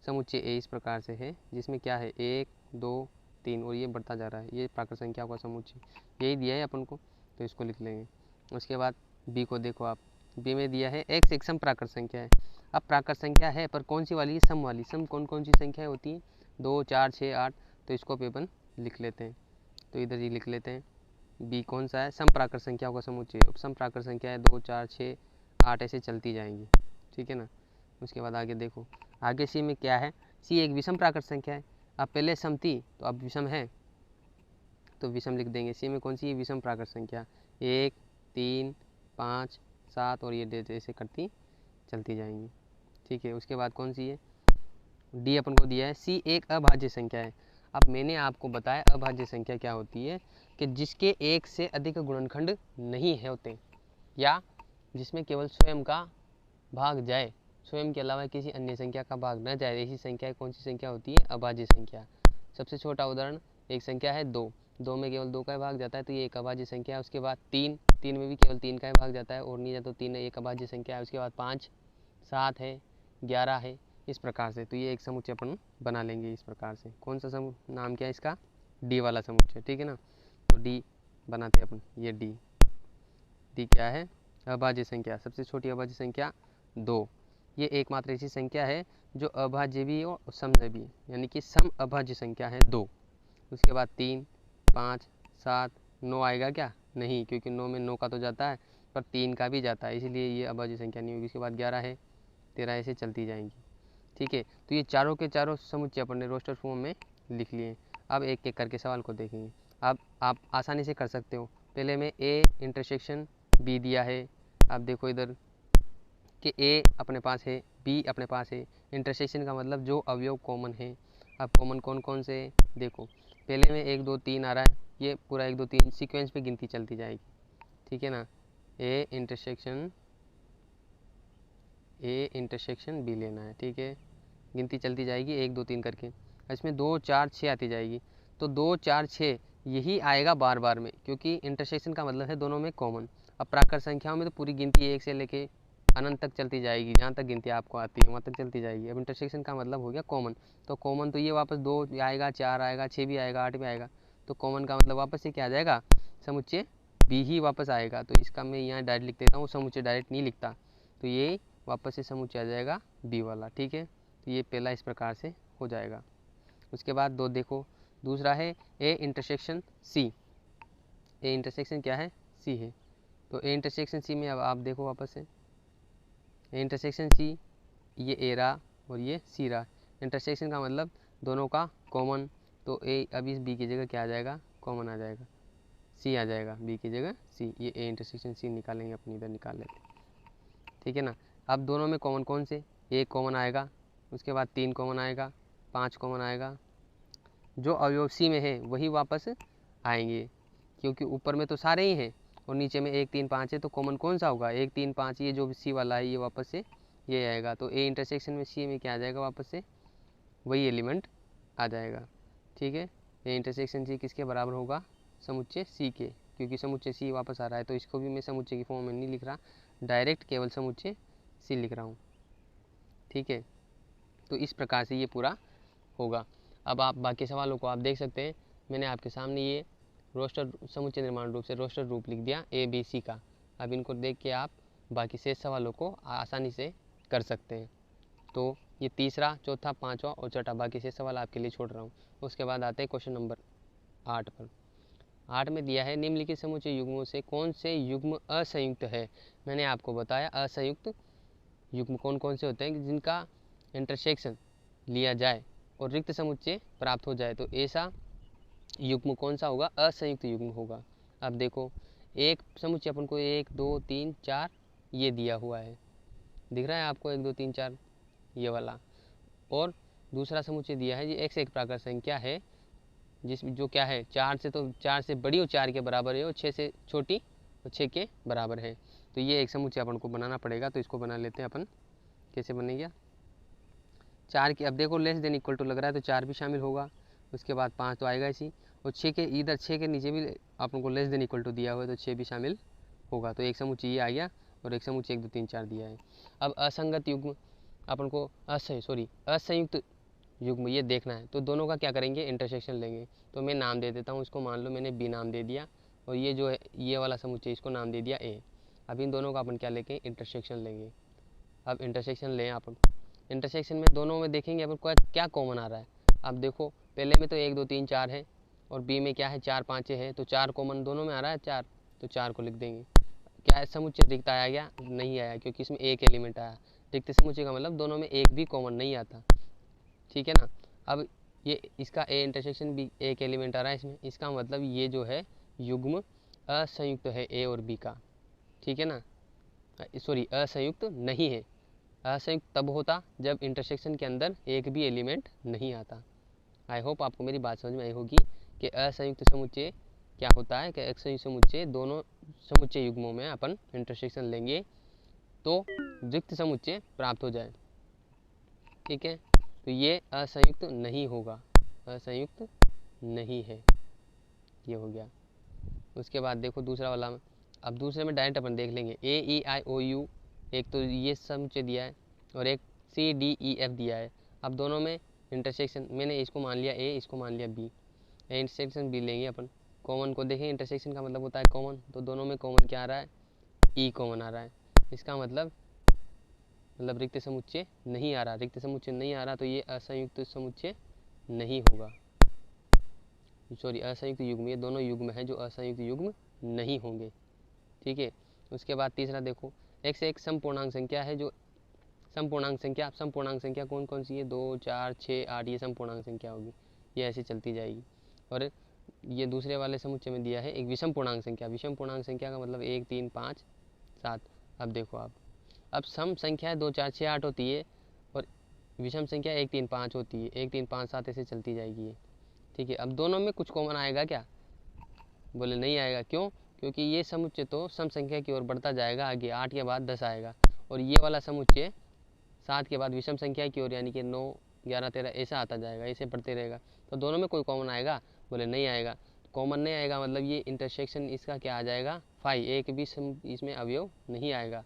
A: समुच्चय ए इस प्रकार से है, जिसमें क्या है 1 2 3 और ये बढ़ता जा रहा है, ये प्राकृत संख्या का समुच्चय यही दिया है अपन को, तो इसको लिख लेंगे। उसके बाद बी को देखो आप, बी में दिया है x एक सम प्राकृत संख्या है। अब प्राकृत संख्या है पर कौन सी वाली, सम वाली। सम कौन कौन सी संख्याएं होती हैं, 2 4 6 8, तो इसको भी अपन लिख लेते हैं। तो इधर ही लिख लेते हैं, बी कौन सा है, सम प्राकृत संख्याओं का समुच्चय। सम प्राकृत संख्या है 2 4 6 8 ऐसे चलती जाएंगी, ठीक है ना। उसके बाद आगे देखो, आगे सी में क्या है, सी एक विषम प्राकृत संख्या है। अब पहले सम थी तो अब विषम है, तो विषम लिख देंगे। सी में कौन सी है, विषम प्राकृत संख्या, 1 3 5 7 और ये ऐसे करती चलती जाएंगी, ठीक है। उसके बाद कौन सी है, डी अपन को दिया है, सी एक अभाज्य संख्या है। अब मैंने आपको बताया अभाज्य संख्या क्या होती है, कि जिसके एक से अधिक गुणनखंड नहीं है होते, या जिसमें केवल स्वयं का भाग जाए, स्वयं के अलावा किसी अन्य संख्या का भाग न जाए, ऐसी संख्या कौन सी संख्या होती है, अभाज्य संख्या। सबसे छोटा उदाहरण एक संख्या है 2, 2 में केवल 2 का भाग जाता है, तो ये एक अभाज्य संख्या है। उसके बाद 3, 3 में भी केवल 3 का भाग जाता है और नहीं जाए तो 3 एक अभाज्य संख्या है। उसके बाद 5 7 है, 11 है, इस प्रकार से। तो ये एक समुच्चय अपन बना लेंगे इस प्रकार से। कौन सा नाम क्या है इसका, डी वाला समुच्चय, ठीक है ना। तो डी बनाते हैं अपन, ये डी क्या है, अभाज्य संख्या। सबसे छोटी अभाज्य संख्या 2, ये एकमात्र ऐसी संख्या है जो अभाज्य भी और समभाज्य भी, यानी कि सम अभाज्य संख्या है 2। उसके बाद 3 5 7 9 आएगा क्या, नहीं, क्योंकि 9 में 9 का तो जाता है पर 3 का भी जाता है, इसीलिए ये अभाज्य संख्या नहीं होगी। उसके बाद 11 है, 13 ऐसे चलती जाएंगी, ठीक है। तो ये चारों के चारों समुच्चय अपन ने रोस्टर फॉर्म में लिख लिए। अब एक एक करके सवाल को देखेंगे। अब आप आसानी से कर सकते हो। पहले में ए इंटरसेक्शन बी दिया है। अब देखो इधर कि ए अपने पास है, बी अपने पास है। इंटरसेक्शन का मतलब जो अवयव कॉमन है। अब कॉमन कौन कौन से है, देखो पहले में 1 2 3 आ रहा है, ये पूरा 1 2 3 सीक्वेंस पे गिनती चलती जाएगी, ठीक है ना। ए इंटरसेक्शन बी लेना है, ठीक है। गिनती चलती जाएगी 1 2 3 करके। इसमें 2 4 6 आती जाएगी, तो 2 4 6 यही आएगा बार बार में, क्योंकि इंटरसेक्शन का मतलब है दोनों में कॉमन। अब प्राकृत संख्याओं में तो पूरी गिनती 1 से लेके अनंत तक चलती जाएगी, जहाँ तक गिनती आपको आती है वहाँ तक चलती जाएगी। अब इंटरसेक्शन का मतलब हो गया कॉमन, तो कॉमन तो ये वापस 2 आएगा, 4 आएगा, 6 भी आएगा, 8 भी आएगा। तो कॉमन का मतलब वापस से क्या आ जाएगा, समुच्चय बी ही वापस आएगा। तो इसका मैं यहाँ डायरेक्ट लिख देता हूँ, समुच्चय डायरेक्ट नहीं लिखता, तो ये वापस से समुच्चय आ जाएगा बी वाला, ठीक है। तो ये पहला इस प्रकार से हो जाएगा। उसके बाद दो देखो, दूसरा है A intersection C. A intersection क्या है, सी है। तो ए इंटरसेक्शन सी में अब आप देखो वापस से, ए इंटरसेक्शन सी, ये ए रहा और ये सी रहा। इंटरसेक्शन का मतलब दोनों का कॉमन, तो ए अब इस बी की जगह क्या आ जाएगा, कॉमन आ जाएगा, सी आ जाएगा बी की जगह सी। ये ए इंटरसेक्शन सी निकालेंगे, अपनी इधर निकाल लेते, ठीक है ना। अब दोनों में कॉमन कौन से, एक कॉमन आएगा, उसके बाद 3 कॉमन आएगा, 5 कॉमन आएगा। जो अवयव सी में है वही वापस आएंगे, क्योंकि ऊपर में तो सारे ही हैं और नीचे में 1 3 5 है, तो कॉमन कौन सा होगा, 1 3 5, ये जो सी वाला है ये वापस से ये आएगा। तो ए इंटरसेक्शन में सी में क्या आ जाएगा, वापस से वही एलिमेंट आ जाएगा, ठीक है। ए इंटरसेक्शन सी किसके बराबर होगा, समुच्चय सी के, क्योंकि समुच्चय सी वापस आ रहा है, तो इसको भी मैं समुच्चय की फॉर्म में नहीं लिख रहा, डायरेक्ट केवल समुच्चय सी लिख रहा हूँ, ठीक है। तो इस प्रकार से ये पूरा होगा। अब आप बाकी सवालों को आप देख सकते हैं, मैंने आपके सामने ये रोस्टर समुच्चय निर्माण रूप से रोस्टर रूप लिख दिया ए बी सी का। अब इनको देख के आप बाकी शेष सवालों को आसानी से कर सकते हैं। तो ये तीसरा, चौथा, पाँचवा और छठा बाकी शेष सवाल आपके लिए छोड़ रहा हूँ। उसके बाद आते हैं क्वेश्चन नंबर 8 पर।
B: 8 में दिया है निम्नलिखित समुच्चय युग्मों से कौन से युग्म असंयुक्त है। मैंने आपको बताया असंयुक्त युग्म कौन कौन से होते हैं जिनका इंटरसेक्शन लिया जाए और रिक्त समुच्चय प्राप्त हो जाए, तो ऐसा युग्म कौन सा होगा, असंयुक्त युग्म होगा। अब देखो एक समुच्चय अपन को 1 2 3 4 ये दिया हुआ है, दिख रहा है आपको 1 2 3 4 ये वाला, और दूसरा समुच्चय दिया है ये x एक प्राकृत संख्या है जिसमें जो क्या है 4 से, तो 4 से बड़ी और 4 के बराबर है और 6 से छोटी और 6 के बराबर है। तो ये एक समुच्चय अपन को बनाना पड़ेगा, तो इसको बना लेते हैं अपन। कैसे बनेगा, 4 की, अब देखो लेस देन इक्वल टू लग रहा है तो 4 भी शामिल होगा, उसके बाद 5 तो आएगा इसी, और 6 के इधर 6 के नीचे भी अपन को लेस देन इक्वल टू दिया हुआ है तो 6 भी शामिल होगा, तो एक समुच्चय ये आ गया और एक समुच्चय 1 2 3 4 दिया है। अब असंगत युग्म अपन को असंयुक्त युग्म ये देखना है, तो दोनों का क्या करेंगे, इंटरसेक्शन लेंगे। तो मैं नाम दे देता हूँ इसको, मान लो मैंने बी नाम दे दिया और ये जो है ये वाला समुच्चय इसको नाम दे दिया ए। अब इन दोनों का अपन क्या लेंगे, इंटरसेक्शन लेंगे। अब इंटरसेक्शन लें अपन, इंटरसेक्शन में दोनों में देखेंगे अपन को क्या कॉमन आ रहा है। अब देखो पहले में तो 1 2 3 4 है और बी में क्या है 4 5 है, तो 4 कॉमन दोनों में आ रहा है 4, तो 4 को लिख देंगे। क्या समुच्चय रिक्त आया क्या, नहीं आया, क्योंकि इसमें एक एलिमेंट आया। रिक्त समुच्चय का मतलब दोनों में एक भी कॉमन नहीं आता, ठीक है ना। अब ये इसका ए इंटरसेक्शन भी एक एलिमेंट आ रहा है इसमें, इसका मतलब ये जो है युग्म असंयुक्त है ए और बी का, ठीक है ना, सॉरी असंयुक्त नहीं है। असंयुक्त तब होता जब इंटरसेक्शन के अंदर एक भी एलिमेंट नहीं आता। आई होप आपको मेरी बात समझ में आई होगी कि असंयुक्त समुच्चय क्या होता है, कि असंयुक्त समुच्चय दोनों समुच्चय युग्मों में अपन इंटरसेक्शन लेंगे तो रिक्त समुच्चय प्राप्त हो जाए, ठीक है। तो ये असंयुक्त नहीं होगा, असंयुक्त नहीं है, ये हो गया। उसके बाद देखो दूसरा वाला में, अब दूसरे में डायरेक्ट अपन देख लेंगे ए ई आई ओ यू, एक तो ये समुच्चय दिया है और एक सी डी ई एफ दिया है। अब दोनों में इंटरसेक्शन, मैंने इसको मान लिया ए, इसको मान लिया बी, इंटरसेक्शन बी लेंगे अपन। कॉमन को देखें, इंटरसेक्शन का मतलब होता है कॉमन, तो दोनों में कॉमन क्या आ रहा है, ई कॉमन आ रहा है। इसका मतलब रिक्त समुच्चय नहीं आ रहा, रिक्त समुच्चय नहीं आ रहा तो ये असंयुक्त समुच्चय नहीं होगा, सॉरी असंयुक्त युग्म, ये दोनों युग्म है जो असंयुक्त युग्म नहीं होंगे, ठीक है। उसके बाद तीसरा देखो x एक समपूर्णांक संख्या है, जो समपूर्णांक संख्या कौन कौन सी है, 2 4 6 8, ये समपूर्णांक संख्या होगी, ये ऐसे चलती जाएगी। और ये दूसरे वाले समुच्चय में दिया है एक विषम पूर्णांक संख्या, विषम पूर्णांक संख्या का मतलब 1 3 5 7। अब देखो आप, अब सम संख्या 2 4 6 8 होती है और विषम संख्या 1 3 5 होती है, 1 3 5 7 ऐसे चलती जाएगी ये, ठीक है। अब दोनों में कुछ कॉमन आएगा क्या, बोले नहीं आएगा, क्यों, क्योंकि ये समुच्चय तो सम संख्या की ओर बढ़ता जाएगा, आगे 8 के बाद 10 आएगा, और ये वाला समुच्चय 7 के बाद विषम संख्या की ओर यानी कि 9 11 13 ऐसा आता जाएगा, ऐसे बढ़ते रहेगा। तो दोनों में कोई कॉमन आएगा, बोले नहीं आएगा। कॉमन नहीं आएगा मतलब ये इंटरसेक्शन इसका क्या आ जाएगा, फाई, एक भी इसमें अवयव नहीं आएगा,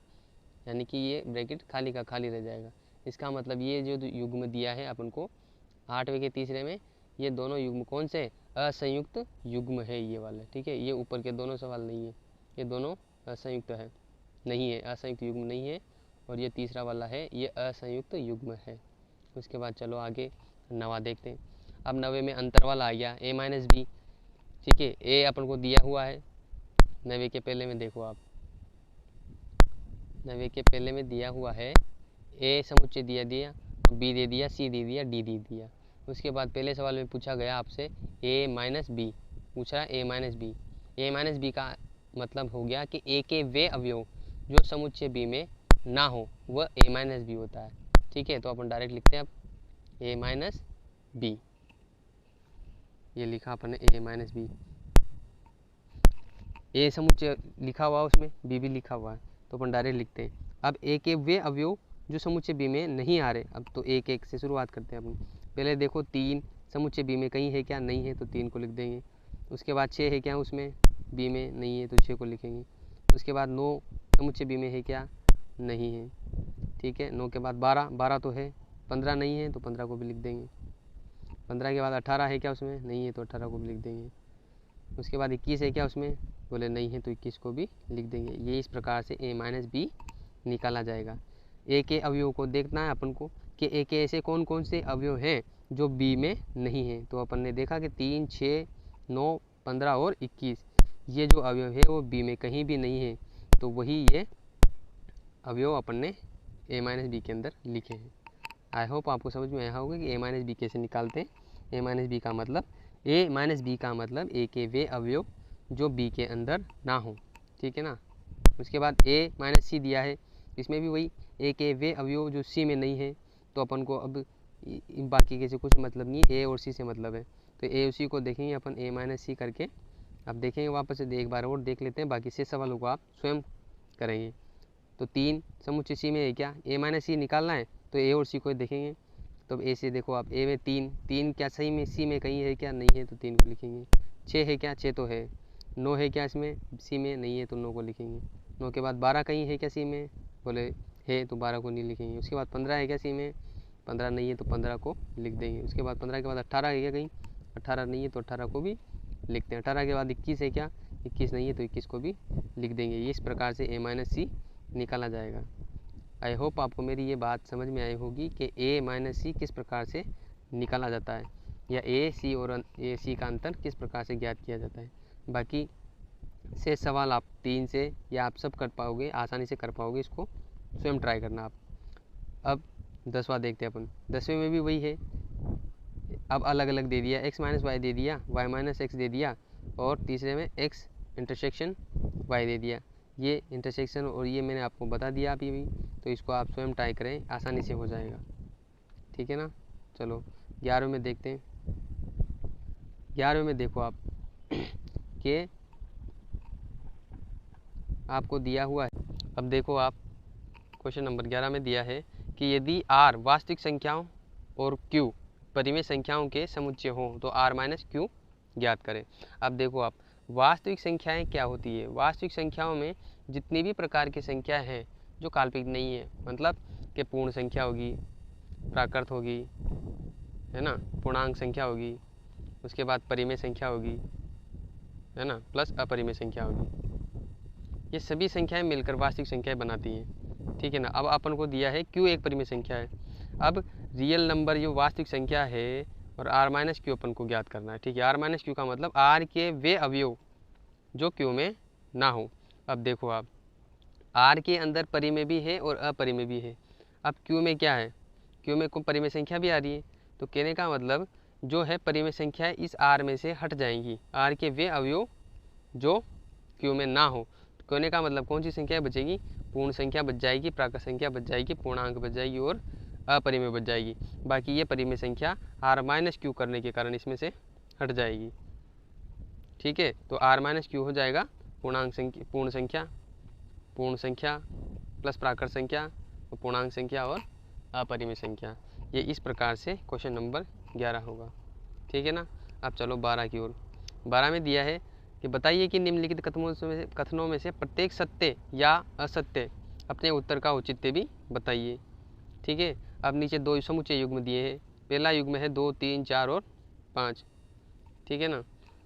B: यानी कि ये ब्रैकेट खाली का खाली रह जाएगा। इसका मतलब ये जो युग्म दिया है अपन को 8वें के तीसरे में, ये दोनों युग्म कौन से, असंयुक्त युग्म है ये वाले, ठीक है। ये ऊपर के दोनों सवाल नहीं है, ये दोनों असंयुक्त है, नहीं है, असंयुक्त युग्म नहीं है, और ये तीसरा वाला है ये असंयुक्त युग्म है। उसके बाद चलो आगे नवा देखते हैं। अब नवे में अंतर वाला आ गया a माइनस बी, ठीक है। ए अपन को दिया हुआ है नवे के पहले में, देखो आप नवे के पहले में दिया हुआ है ए समुच्चय दिया बी दे दिया, सी दे दिया, डी दे दिया। उसके बाद पहले सवाल में पूछा गया आपसे a माइनस बी, पूछ रहा है a minus B. A minus B का मतलब हो गया कि ए के वे अवयव जो समुच्चय बी में ना हो वह a माइनस बी होता है, ठीक है। तो अपन डायरेक्ट लिखते हैं अब a माइनस बी, ये लिखा अपन ने a माइनस बी, ए समुच्चय लिखा हुआ उसमें बी भी लिखा हुआ है, तो अपन डायरेक्ट लिखते हैं। अब ए के वे अवयव जो समुच्चय बी में नहीं आ रहे, अब तो एक एक से शुरुआत करते हैं अपन। पहले देखो 3 समुच्चय बी में कहीं है क्या, नहीं है, तो 3 को लिख देंगे। उसके बाद 6 है क्या उसमें बी में, नहीं है, तो 6 को लिखेंगे। उसके बाद 9 समुच्चय बी में है क्या, नहीं है, ठीक है। 9 के बाद 12 तो है, 15 नहीं है, तो 15 को भी लिख देंगे। 15 के बाद 18 है क्या उसमें, नहीं है, तो 18 को भी लिख देंगे। उसके बाद 21 है क्या उसमें, बोले नहीं है, तो 21 को भी लिख देंगे। ये इस प्रकार से a माइनस बी निकाला जाएगा। ए के अवयव को देखना है अपन को कि ए के ऐसे कौन कौन से अवयव हैं जो बी में नहीं है। तो अपन ने देखा कि 3 6 9 15 और 21, ये जो अवयव है वो बी में कहीं भी नहीं है, तो वही ये अवयव अपन ने ए माइनस बी के अंदर लिखे हैं। आई होप आपको समझ में आया होगा कि ए माइनस बी कैसे निकालते हैं। ए माइनस बी का मतलब ए के वे अवयव जो बी के अंदर ना हो, ठीक है ना। उसके बाद ए माइनस सी दिया है, इसमें भी वही ए के वे अवयव जो सी में नहीं है, तो अपन को अब बाकी के से कुछ मतलब नहीं है, ए और सी से मतलब है। तो ए और सी को देखेंगे अपन ए माइनस सी करके, अब देखेंगे वापस से एक बार और देख लेते हैं, बाकी से सवालों को आप स्वयं करेंगे। तो 3 समुच्चय सी में है क्या, ए माइनस सी निकालना है, तो ए और सी को देखेंगे। तो ए से देखो आप, ए में 3 क्या सही में सी में कहीं है क्या, नहीं है तो 3 को लिखेंगे। 6 है क्या, 6 तो है। 9 है क्या इसमें सी में, नहीं है तो 9 को लिखेंगे। 9 के बाद 12 कहीं है क्या सी में, बोले है तो 12 को नहीं लिखेंगे। उसके बाद 15 है क्या सी में, 15 नहीं है तो 15 को लिख देंगे। उसके बाद 15 के बाद 18 है क्या कहीं, 18 नहीं है तो 18 को भी लिखते हैं। 18 के बाद 21 है क्या, 21 नहीं है तो 21 को भी लिख देंगे। इस प्रकार से ए माइनस सी निकाला जाएगा। आई होप आपको मेरी ये बात समझ में आई होगी कि ए माइनस सी किस प्रकार से निकाला जाता है, या ए सी और ए सी का अंतर किस प्रकार से ज्ञात किया जाता है। बाकी से सवाल आप 3 से या आप सब कर पाओगे, आसानी से कर पाओगे, इसको स्वयं ट्राई करना आप। अब 10वां देखते हैं अपन। 10वें में भी वही है, अब अलग अलग दे दिया, x माइनस वाई दे दिया, y माइनस एक्स दे दिया, और तीसरे में x इंटरसेक्शन y दे दिया। ये इंटरसेक्शन और ये मैंने आपको बता दिया अभी भी, तो इसको आप स्वयं ट्राई करें, आसानी से हो जाएगा, ठीक है ना। चलो 11वें में देखते हैं। 11वें में देखो आप कि आपको दिया हुआ है। अब देखो आप क्वेश्चन नंबर 11 में दिया है कि यदि r वास्तविक संख्याओं और q परिमेय संख्याओं के समुच्चय हो तो r माइनस q ज्ञात करें। अब देखो आप, वास्तविक संख्याएं क्या होती है, वास्तविक संख्याओं में जितनी भी प्रकार की संख्या हैं जो काल्पनिक नहीं है, मतलब कि पूर्ण संख्या होगी, प्राकृत होगी, है ना, पूर्णांक संख्या होगी, उसके बाद परिमेय संख्या होगी, है ना, प्लस अपरिमेय संख्या होगी, ये सभी संख्याएं मिलकर वास्तविक संख्याएं बनाती हैं, ठीक है ना। अब अपन को दिया है q एक परिमेय संख्या है। अब रियल नंबर जो वास्तविक संख्या है और r माइनस क्यू अपन को ज्ञात करना है, ठीक है। r माइनस क्यू का मतलब r के वे अवयव जो q में ना हो। अब देखो आप, r के अंदर परिमेय भी है और अपरिमेय भी है। अब q में क्या है, q में कोई परिमेय संख्या भी आ रही है, तो कहने का मतलब जो है परिमेय संख्या इस r में से हट जाएंगी, r के वे अवयव जो q में ना हो। तो कहने का मतलब कौन सी संख्या बचेगी, पूर्ण संख्या बच जाएगी, प्राकृत संख्या बच जाएगी, पूर्णांक बच जाएगी और अपरिमेय बच जाएगी। बाकी ये परिमेय संख्या r माइनस क्यू करने के कारण इसमें से हट जाएगी, ठीक है। तो r माइनस क्यू हो जाएगा पूर्णांक संख्या, पूर्ण संख्या प्लस प्राकृत संख्या, पूर्णांक संख्या और अपरिमेय संख्या। ये इस प्रकार से क्वेश्चन नंबर 11 होगा, ठीक है ना। अब चलो 12 की ओर। 12 में दिया है कि बताइए कि निम्नलिखित कथनों में से प्रत्येक सत्य या असत्य अपने उत्तर का औचित्य भी बताइए, ठीक है। अब नीचे 2 समुच्चय युग्म दिए हैं। पहला युग्म है 2, 3, 4 और 5, ठीक है ना।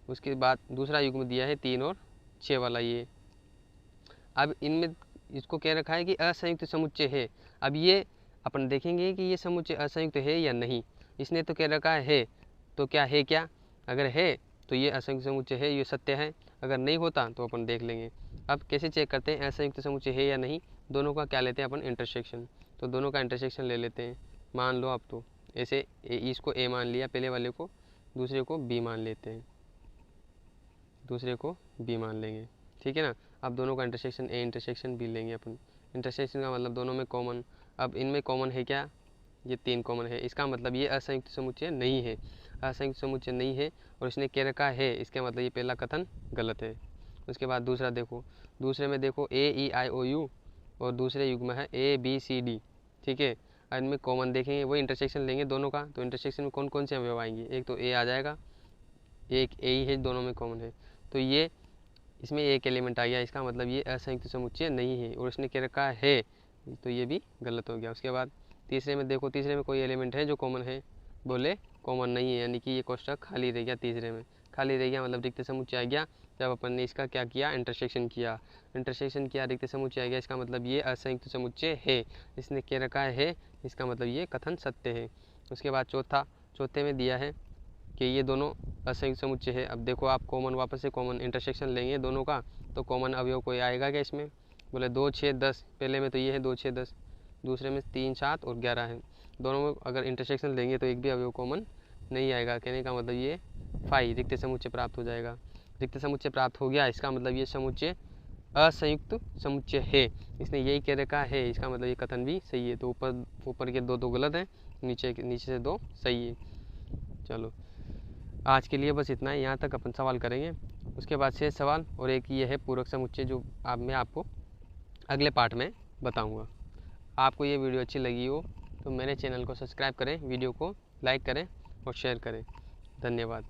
B: उसके बाद दूसरा युग्म दिया है 3 और 6 वाला ये। अब इनमें इसको कह रखा है कि असंयुक्त समुच्चय है। अब ये अपन देखेंगे कि ये समुच्चय असंयुक्त है या नहीं। इसने तो कह रखा है, तो क्या है, क्या अगर है तो ये असंयुक्त समुच्चय है, ये सत्य है। अगर नहीं होता तो अपन देख लेंगे। अब कैसे चेक करते हैं असंयुक्त समुच्चय है या नहीं, दोनों का क्या लेते हैं अपन, इंटरसेक्शन। तो दोनों का इंटरसेक्शन ले लेते हैं। मान लो अब तो ऐसे इसको ए मान लिया पहले वाले को, दूसरे को बी मान लेते हैं, दूसरे को बी मान लेंगे, ठीक है ना। अब दोनों का इंटरसेक्शन ए इंटरसेक्शन बी लेंगे अपन। इंटरसेक्शन का मतलब दोनों में कॉमन। अब इनमें कॉमन है क्या, ये 3 कॉमन है, इसका मतलब ये असंयुक्त समुच्चय नहीं है, असंयुक्त समुच्चय नहीं है। और इसने कह रखा है, इसका मतलब ये पहला कथन गलत है। उसके बाद दूसरा देखो, दूसरे में देखो AEIOU और दूसरे युग्म है ABCD, ठीक है। इनमें कॉमन देखेंगे, वो इंटरसेक्शन लेंगे दोनों का। तो इंटरसेक्शन में कौन कौन से अवयव आएंगे, एक तो ए आ जाएगा, एक ए ही है, दोनों में कॉमन है, तो ये इसमें एक एलिमेंट आ गया, इसका मतलब ये असंयुक्त समुच्चय नहीं है। और इसने कह रखा है, तो ये भी गलत हो गया। उसके बाद तीसरे में देखो, तीसरे में कोई एलिमेंट है जो कॉमन है, बोले कॉमन नहीं है, यानी कि ये कोष्टक खाली रह गया। तीसरे में खाली रह गया मतलब रिक्त समुच्चय आ गया। जब अपन ने इसका क्या किया, इंटरसेक्शन किया, रिक्त समुच्चय आ गया, इसका मतलब ये असंयुक्त समुच्चय है। इसने कह रखा है, इसका मतलब ये कथन सत्य है। उसके बाद चौथे में दिया है कि ये दोनों असंयुक्त समुच्चय है। अब देखो आप कॉमन, वापस से कॉमन इंटरसेक्शन लेंगे दोनों का, तो कॉमन अवयव कोई आएगा क्या इसमें? बोले 2, 6, 10। पहले में तो ये है 2, 6, 10, दूसरे में 3, 7 और 11 है। दोनों में अगर इंटरसेक्शन लेंगे तो एक भी अवयव कॉमन नहीं आएगा। कहने का मतलब ये फाई रिक्त समुच्चय प्राप्त हो जाएगा। रिक्त समुच्चय प्राप्त हो गया, इसका मतलब ये समुच्चय असंयुक्त समुच्चय है। इसने यही कह रखा है, इसका मतलब ये कथन भी सही है। तो ऊपर के दो गलत हैं, नीचे से 2 सही है। चलो आज के लिए बस इतना ही, यहाँ तक अपन सवाल करेंगे। उसके बाद शेष सवाल और एक ये है पूरक समुच्चय, जो मैं आपको अगले पार्ट में बताऊँगा। आपको ये वीडियो अच्छी लगी हो तो मेरे चैनल को सब्सक्राइब करें, वीडियो को लाइक करें और शेयर करें। धन्यवाद।